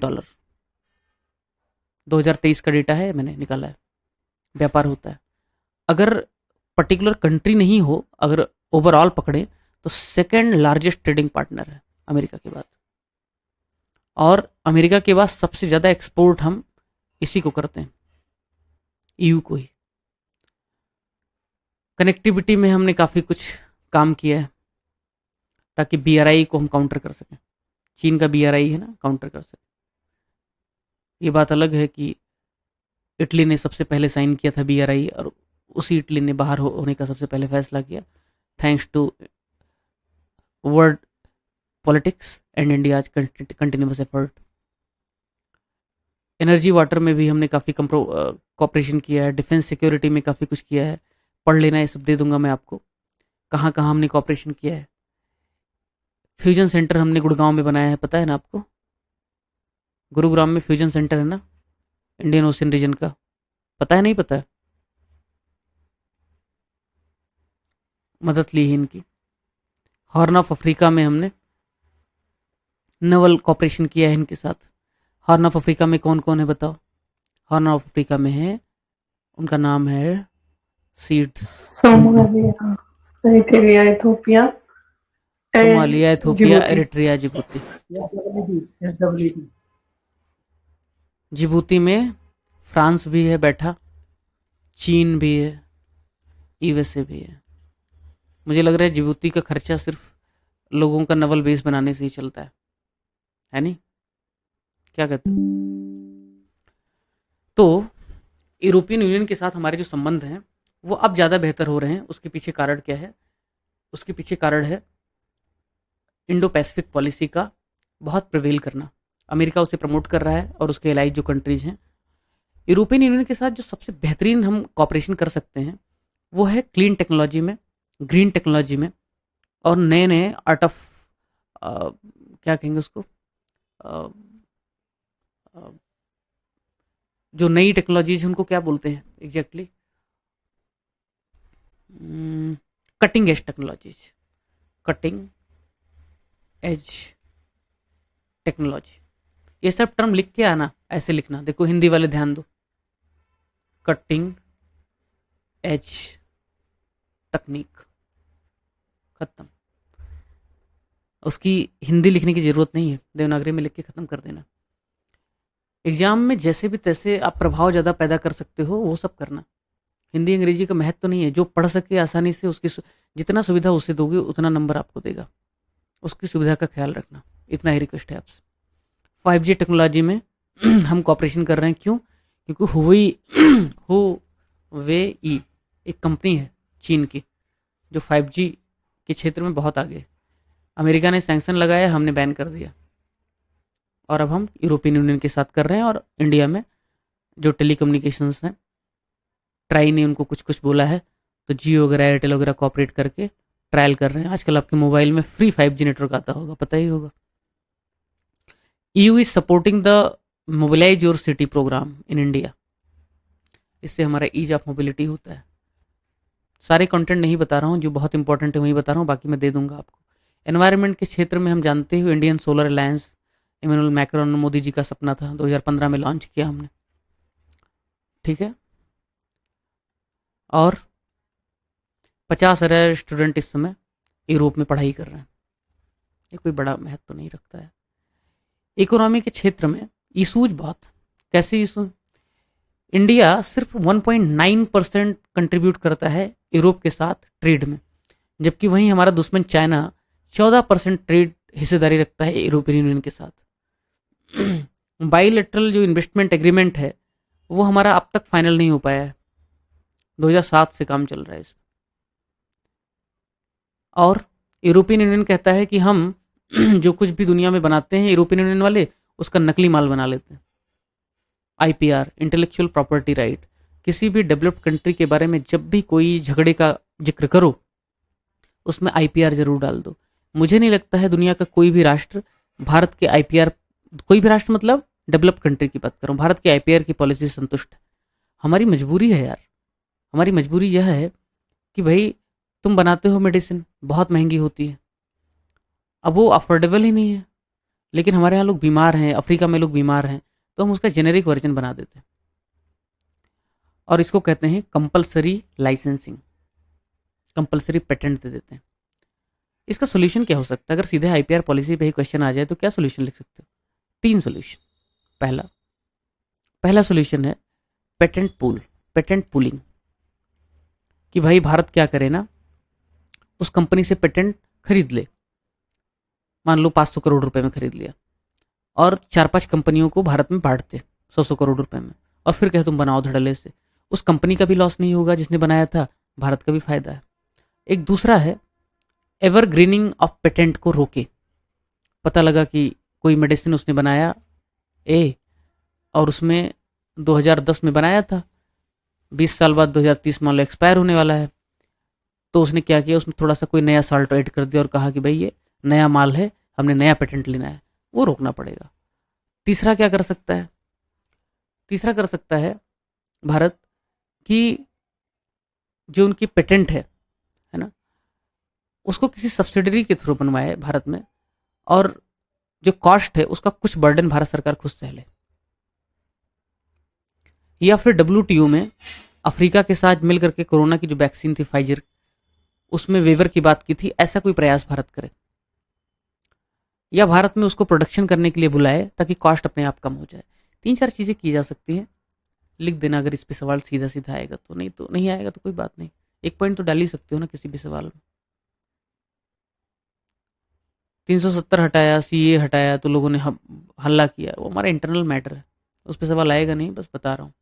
2023 का डेटा है, मैंने निकाला है। व्यापार होता है, अगर पर्टिकुलर कंट्री नहीं हो, अगर ओवरऑल पकड़े तो सेकेंड लार्जेस्ट ट्रेडिंग पार्टनर है अमेरिका के बाद। और अमेरिका के बाद सबसे ज़्यादा एक्सपोर्ट हम इसी को करते हैं, EU को ही। कनेक्टिविटी में हमने काफ़ी कुछ काम किया है ताकि BRI को हम काउंटर कर सकें। चीन का BRI है ना, काउंटर कर सकें। ये बात अलग है कि इटली ने सबसे पहले साइन किया था BRI, और उसी इटली ने बाहर होने का सबसे पहले फैसला किया, thanks to world politics and India's continuous effort. Energy water में भी हमने काफ़ी कॉपरेशन किया है। डिफेंस सिक्योरिटी में काफ़ी कुछ किया है, पढ़ लेना, ये सब दे दूंगा मैं आपको, कहाँ कहाँ हमने कॉपरेशन किया है। फ्यूजन सेंटर हमने गुड़गांव में बनाया है, पता है ना आपको? गुरुग्राम में फ्यूजन सेंटर है ना, इंडियन ओशन रीजन का, पता है नहीं पता है? मदद ली है इनकी। हॉर्न ऑफ अफ्रीका में हमने नवल कॉपरेशन किया है इनके साथ। हॉर्न ऑफ अफ्रीका में कौन कौन है बताओ? हॉर्न ऑफ अफ्रीका में है, उनका नाम है seeds, Somalia, Eritrea, Ethiopia and Somalia, Ethiopia, Djibouti. Eritrea, Djibouti. SWT। Djibouti में फ्रांस भी है बैठा, चीन भी है, USA भी है। मुझे लग रहा है जिबूती का खर्चा सिर्फ लोगों का नवल बेस बनाने से ही चलता है नहीं? क्या कहते हो? तो यूरोपियन यूनियन के साथ हमारे जो संबंध हैं वो अब ज़्यादा बेहतर हो रहे हैं। उसके पीछे कारण क्या है? उसके पीछे कारण है इंडो पैसिफिक पॉलिसी का बहुत प्रिवेल करना। अमेरिका उसे प्रमोट कर रहा है और उसके एलाइड जो कंट्रीज हैं। यूरोपियन यूनियन के साथ जो सबसे बेहतरीन हम कॉपरेशन कर सकते हैं वो है क्लीन टेक्नोलॉजी में, ग्रीन टेक्नोलॉजी में, और नए नए आर्ट ऑफ क्या कहेंगे उसको, अ, अ, जो नई टेक्नोलॉजीज उनको क्या बोलते हैं exactly? Cutting edge technologies, cutting edge technology. ये सब टर्म लिख के आना, ऐसे लिखना, देखो हिंदी वाले ध्यान दो। कटिंग एज तकनीक, खत्म। उसकी हिंदी लिखने की जरूरत नहीं है, देवनागरी में लिख के खत्म कर देना। एग्जाम में जैसे भी तैसे आप प्रभाव ज़्यादा पैदा कर सकते हो वो सब करना। हिंदी अंग्रेजी का महत्व तो नहीं है, जो पढ़ सके आसानी से उसकी जितना सुविधा उसे दोगे उतना नंबर आपको देगा। उसकी सुविधा का ख्याल रखना, इतना ही रिक्वेस्ट है आपसे। 5G टेक्नोलॉजी में हम कॉपरेशन कर रहे हैं, क्यों? क्योंकि हुवेई एक कंपनी है चीन की जो 5G के क्षेत्र में बहुत आगे है। अमेरिका ने सैंक्शन लगाया, हमने बैन कर दिया, और अब हम यूरोपियन यूनियन के साथ कर रहे हैं। और इंडिया में जो टेलीकम्युनिकेशंस हैं, ट्राई ने उनको कुछ कुछ बोला है, तो जियो वगैरह एयरटेल वगैरह कॉपरेट करके ट्रायल कर रहे हैं। आजकल आपके मोबाइल में फ्री 5G नेटवर्क आता होगा, पता ही होगा। EU is supporting the mobilise your city programme in India. इससे हमारा ईज ऑफ मोबिलिटी होता है। सारे कंटेंट नहीं बता रहा हूँ, जो बहुत इंपॉर्टेंट है वही बता रहा हूँ, बाकी मैं दे दूंगा आपको। एनवायरनमेंट के क्षेत्र में हम जानते हो Indian solar alliance, Emmanuel Macron Modi ji का सपना था, 2015 में लॉन्च किया हमने, ठीक है। और 50,000 स्टूडेंट इस समय यूरोप में पढ़ाई कर रहे हैं। ये कोई बड़ा महत्व तो नहीं रखता है। इकोनॉमी के क्षेत्र में इशूज बहुत, कैसे इशू? इंडिया सिर्फ 1.9% कंट्रीब्यूट करता है यूरोप के साथ ट्रेड में, जबकि वहीं हमारा दुश्मन चाइना 14% ट्रेड हिस्सेदारी रखता है यूरोपियन यूनियन के साथ। बाइलेटरल जो इन्वेस्टमेंट एग्रीमेंट है वो हमारा अब तक फाइनल नहीं हो पाया है, 2007 से काम चल रहा है इस पर। और यूरोपियन यूनियन कहता है कि हम जो कुछ भी दुनिया में बनाते हैं यूरोपियन यूनियन वाले उसका नकली माल बना लेते हैं। IPR, इंटेलेक्चुअल प्रॉपर्टी राइट, किसी भी डेवलप्ड कंट्री के बारे में जब भी कोई झगड़े का जिक्र करो उसमें IPR जरूर डाल दो। मुझे नहीं लगता है दुनिया का कोई भी राष्ट्र भारत के IPR, कोई भी राष्ट्र मतलब डेवलप्ड कंट्री की बात कर रहा हूँ, भारत के IPR की पॉलिसी से संतुष्ट है। हमारी मजबूरी है यार, हमारी मजबूरी यह है कि भाई तुम बनाते हो मेडिसिन, बहुत महंगी होती है, अब वो अफोर्डेबल ही नहीं है, लेकिन हमारे यहाँ लोग बीमार हैं, अफ्रीका में लोग बीमार हैं, तो हम उसका जेनेरिक वर्जन बना देते हैं। और इसको कहते हैं कंपलसरी लाइसेंसिंग, कंपलसरी पेटेंट दे देते हैं। इसका सोल्यूशन क्या हो सकता है? अगर सीधे IPR पॉलिसी पे ही क्वेश्चन आ जाए तो क्या सोल्यूशन लिख सकते हो? 3 सोल्यूशन। पहला सोल्यूशन है पेटेंट पूल, पेटेंट पूलिंग, कि भाई भारत क्या करे ना, उस कंपनी से पेटेंट खरीद ले, मान लो 500 करोड़ रुपए में खरीद लिया, और 4-5 कंपनियों को भारत में बांटते 100-100 करोड़ रुपए में, और फिर कहे तुम बनाओ धड़ल्ले से। उस कंपनी का भी लॉस नहीं होगा जिसने बनाया था, भारत का भी फायदा है। एक दूसरा है एवरग्रीनिंग ऑफ पेटेंट को रोके। पता लगा कि कोई मेडिसिन उसने बनाया ए, और उसमें 2010 में बनाया था, 20 साल बाद 2030 मान लो एक्सपायर होने वाला है, तो उसने क्या किया, उसमें थोड़ा सा कोई नया साल्ट ऐड कर दिया और कहा कि भाई ये नया माल है, हमने नया पेटेंट लेना है, वो रोकना पड़ेगा। तीसरा क्या कर सकता है? तीसरा कर सकता है भारत की जो उनकी पेटेंट है ना, उसको किसी सब्सिडरी के थ्रू बनवाए भारत में, और जो कॉस्ट है उसका कुछ बर्डन भारत सरकार खुद सह ले। या फिर WTO में अफ्रीका के साथ मिल करके कोरोना की जो वैक्सीन थी फाइजर, उसमें वेवर की बात की थी, ऐसा कोई प्रयास भारत करे, या भारत में उसको प्रोडक्शन करने के लिए बुलाए ताकि कॉस्ट अपने आप कम हो जाए। 3-4 चीज़ें की जा सकती हैं, लिख देना अगर इस पे सवाल सीधा सीधा आएगा तो, नहीं आएगा तो कोई बात नहीं, एक पॉइंट तो डाल ही सकते हो ना किसी भी सवाल में। 370 हटाया, CA हटाया, तो लोगों ने हल्ला किया, वो हमारा इंटरनल मैटर है, उस पर सवाल आएगा नहीं, बस बता रहा हूँ।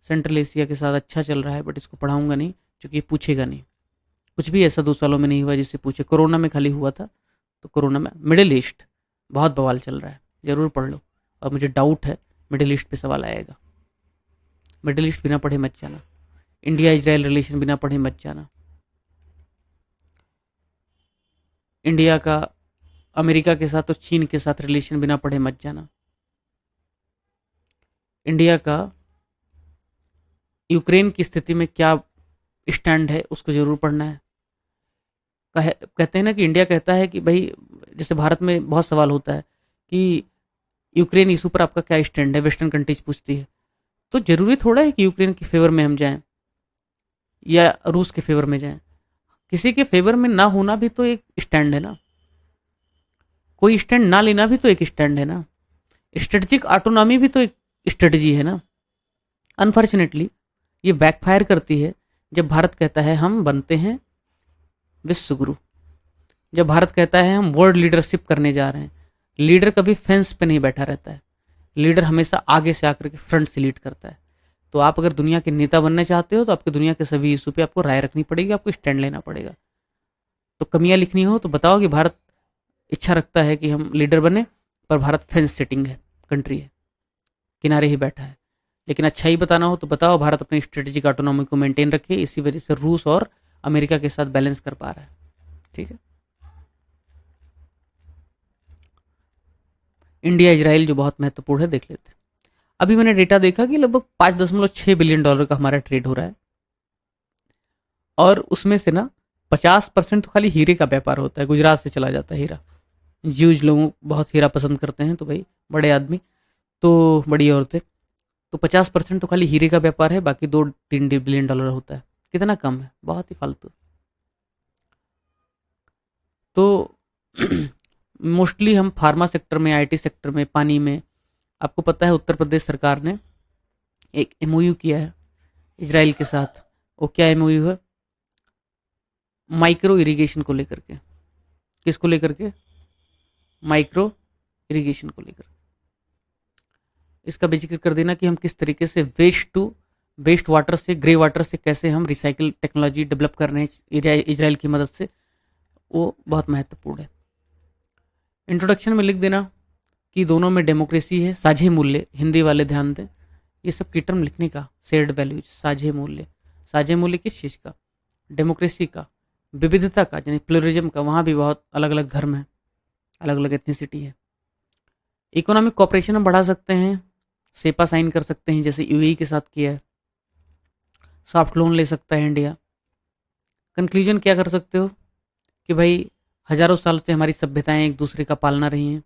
सेंट्रल एशिया के साथ अच्छा चल रहा है, बट इसको पढ़ाऊंगा नहीं क्योंकि ये पूछेगा नहीं, कुछ भी ऐसा 2 सालों में नहीं हुआ जिससे पूछे। कोरोना में खाली हुआ था, तो कोरोना में मिडिल ईस्ट बहुत बवाल चल रहा है, ज़रूर पढ़ लो। और मुझे डाउट है मिडिल ईस्ट पे सवाल आएगा। मिडिल ईस्ट बिना पढ़े मत जाना, इंडिया इजराइल रिलेशन बिना पढ़े मत जाना, इंडिया का अमेरिका के साथ और चीन के साथ रिलेशन बिना पढ़े मत जाना, इंडिया का यूक्रेन की स्थिति में क्या स्टैंड है उसको जरूर पढ़ना है। कहते हैं ना कि इंडिया कहता है कि भाई, जैसे भारत में बहुत सवाल होता है कि यूक्रेन इशू पर आपका क्या स्टैंड है, वेस्टर्न कंट्रीज पूछती है। तो जरूरी थोड़ा है कि यूक्रेन के फेवर में हम जाएं या रूस के फेवर में जाएं। किसी के फेवर में ना होना भी तो एक स्टैंड है ना, कोई स्टैंड ना लेना भी तो एक स्टैंड है ना, स्ट्रेटजिक ऑटोनॉमी भी तो एक स्ट्रेटजी है ना। अनफॉर्चुनेटली ये बैकफायर करती है जब भारत कहता है हम बनते हैं विश्व गुरु, जब भारत कहता है हम वर्ल्ड लीडरशिप करने जा रहे हैं। लीडर कभी फेंस पे नहीं बैठा रहता है, लीडर हमेशा आगे से आकर के फ्रंट से लीड करता है। तो आप अगर दुनिया के नेता बनना चाहते हो तो आपकी दुनिया के सभी इशू पे आपको राय रखनी पड़ेगी, आपको स्टैंड लेना पड़ेगा। तो कमियां लिखनी हो तो बताओ कि भारत इच्छा रखता है कि हम लीडर बने, पर भारत फेंस सेटिंग है, कंट्री है, किनारे ही बैठा है। लेकिन अच्छा ही बताना हो तो बताओ भारत अपनी स्ट्रेटेजिक ऑटोनॉमी को मेंटेन रखे, इसी वजह से रूस और अमेरिका के साथ बैलेंस कर पा रहा है। ठीक है, इंडिया इजराइल जो बहुत महत्वपूर्ण है, देख लेते हैं। अभी मैंने डेटा देखा कि लगभग $5.6 बिलियन का हमारा ट्रेड हो रहा है, और उसमें से ना 50% तो खाली हीरे का व्यापार होता है, गुजरात से चला जाता है हीरा। ज्यूज लोग बहुत हीरा पसंद करते हैं, तो भाई बड़े आदमी तो बड़ी औरतें, तो 50% तो खाली हीरे का व्यापार है, बाकी $2-3 बिलियन होता है। कितना कम है, बहुत ही फालतू। तो मोस्टली हम फार्मा सेक्टर में, आईटी सेक्टर में, पानी में। आपको पता है उत्तर प्रदेश सरकार ने एक एमओयू किया है इजराइल के साथ। वो क्या एमओयू है? माइक्रो इरिगेशन को लेकर के। किसको लेकर के? माइक्रो इरिगेशन को लेकर। इसका भी जिक्र कर देना कि हम किस तरीके से वेस्ट वाटर से, ग्रे वाटर से कैसे हम रिसाइकिल टेक्नोलॉजी डेवलप कर रहे हैं इजराइल की मदद से, वो बहुत महत्वपूर्ण है। इंट्रोडक्शन में लिख देना कि दोनों में डेमोक्रेसी है, साझे मूल्य, हिंदी वाले ध्यान दें, ये सब की टर्म लिखने का। शेयर्ड वैल्यूज, साझे मूल्य किस चीज़ का? डेमोक्रेसी का, विविधता का, यानी प्लुरलिज्म का। वहाँ भी बहुत अलग अलग धर्म है, अलग अलग एथनिसिटी है। इकोनॉमिक कॉपरेशन हम बढ़ा सकते हैं, सेपा साइन कर सकते हैं जैसे यूएई के साथ किया है। सॉफ्ट लोन ले सकता है इंडिया। कंक्लूजन क्या कर सकते हो कि भाई हजारों साल से हमारी सभ्यताएं एक दूसरे का पालना रही हैं,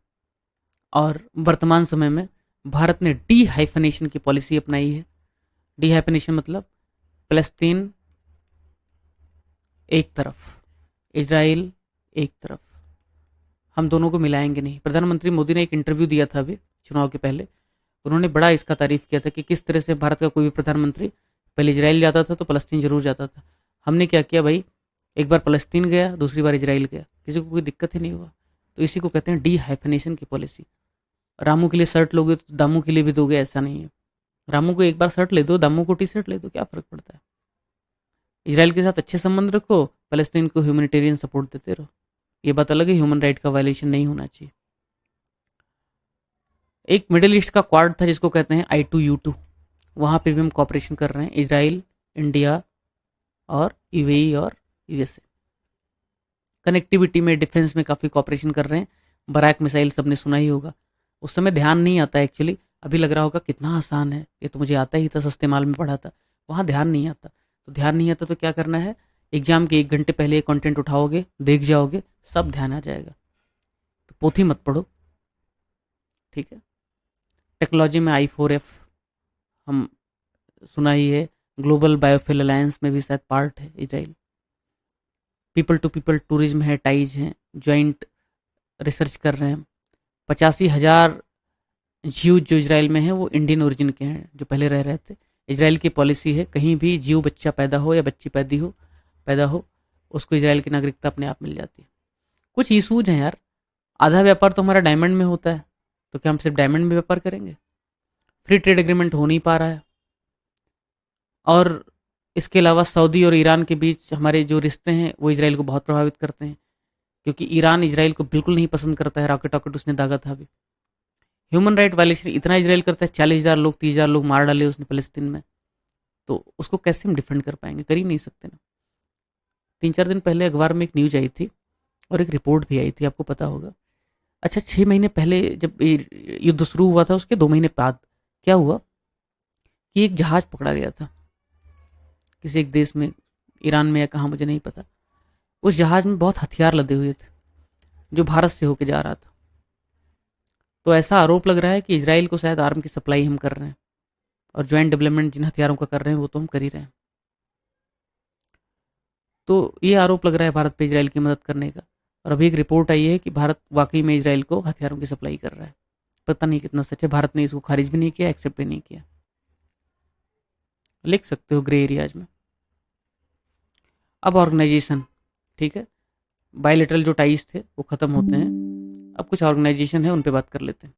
और वर्तमान समय में भारत ने डी हाइफनेशन की पॉलिसी अपनाई है। डी हाइफनेशन मतलब फलस्तीन एक तरफ, इजराइल एक तरफ, हम दोनों को मिलाएंगे नहीं। प्रधानमंत्री मोदी ने एक इंटरव्यू दिया था अभी चुनाव के पहले, उन्होंने बड़ा इसका तारीफ किया था कि किस तरह से भारत का कोई भी प्रधानमंत्री पहले इजराइल जाता था तो फलस्तीन जरूर जाता था। हमने क्या किया भाई, एक बार फलस्तीन गया, दूसरी बार इजराइल गया, किसी को कोई दिक्कत ही नहीं हुआ। तो इसी को कहते हैं डी हाइफनेशन की पॉलिसी। रामू के लिए शर्ट लोगे तो दामू के लिए भी दोगे, ऐसा नहीं है। रामू को एक बार शर्ट ले दो, दामू को टी शर्ट ले दो, क्या फर्क पड़ता है। इजराइल के साथ अच्छे संबंध रखो, फलस्तीन को ह्यूमैनिटेरियन सपोर्ट देते रहो। ये बात अलग है, ह्यूमन राइट का वायलेशन नहीं होना चाहिए। एक मिडिल ईस्ट का क्वाड था जिसको कहते हैं I2U2, वहाँ पे भी हम कॉपरेशन कर रहे हैं, इजराइल, इंडिया और यूएई और यूएसए। कनेक्टिविटी में, डिफेंस में काफ़ी कॉपरेशन कर रहे हैं। बराक मिसाइल सबने सुना ही होगा, उस समय ध्यान नहीं आता एक्चुअली, अभी लग रहा होगा कितना आसान है, ये तो मुझे आता ही था, सस्ते माल में पढ़ा था। वहाँ ध्यान नहीं आता, तो ध्यान नहीं आता तो क्या करना है, एग्जाम के 1 घंटे पहले कंटेंट उठाओगे, देख जाओगे, सब ध्यान आ जाएगा। तो पोथी मत पढ़ो, ठीक है। टेक्नोलॉजी में I4F हम सुना ही है, ग्लोबल बायोफ्यूल अलायंस में भी शायद पार्ट है Israel. People to people tourism है, टाइज हैं, ज्वाइंट रिसर्च कर रहे हैं। 85,000 जीव जो इजराइल में हैं वो इंडियन ओरिजिन के हैं, जो पहले रह रहे थे। इजराइल की पॉलिसी है कहीं भी जीव बच्चा पैदा हो या बच्ची पैदा हो उसको इजराइल की नागरिकता अपने आप मिल जाती है। कुछ इशूज हैं यार, आधा व्यापार तो हमारा डायमंड में होता है, तो क्या हम सिर्फ डायमंड में व्यापार करेंगे? फ्री ट्रेड एग्रीमेंट हो नहीं पा रहा है, और इसके अलावा सऊदी और ईरान के बीच हमारे जो रिश्ते हैं वो इजराइल को बहुत प्रभावित करते हैं, क्योंकि ईरान इजराइल को बिल्कुल नहीं पसंद करता है। रॉकेट वॉकेट उसने दागा था अभी। ह्यूमन राइट वायलेशन इतना इजराइल करता है, 40,000 लोग 30,000 लोग मार डाले उसने फलस्तीन में, तो उसको कैसे हम डिफेंड कर पाएंगे? कर ही नहीं सकते ना। 3-4 दिन पहले अखबार में एक न्यूज आई थी और एक रिपोर्ट भी आई थी, आपको पता होगा। अच्छा, 6 महीने पहले जब युद्ध शुरू हुआ था उसके 2 महीने बाद क्या हुआ कि एक जहाज पकड़ा गया था किसी एक देश में, ईरान में या कहाँ मुझे नहीं पता। उस जहाज में बहुत हथियार लदे हुए थे जो भारत से होके जा रहा था। तो ऐसा आरोप लग रहा है कि इजराइल को शायद आर्म की सप्लाई हम कर रहे हैं, और ज्वाइंट डेवलपमेंट जिन हथियारों का कर रहे हैं वो तो हम कर ही रहे हैं। तो ये आरोप लग रहा है भारत पे इजराइल की मदद करने का। और अभी एक रिपोर्ट आई है कि भारत वाकई में इजराइल को हथियारों की सप्लाई कर रहा है। पता नहीं कितना सच है, भारत ने इसको खारिज भी नहीं किया, एक्सेप्ट भी नहीं किया। लिख सकते हो ग्रे एरियाज में। अब ऑर्गेनाइजेशन, ठीक है, बायलेटरल जो टाइज थे वो खत्म होते हैं, अब कुछ ऑर्गेनाइजेशन है उन पे बात कर लेते हैं।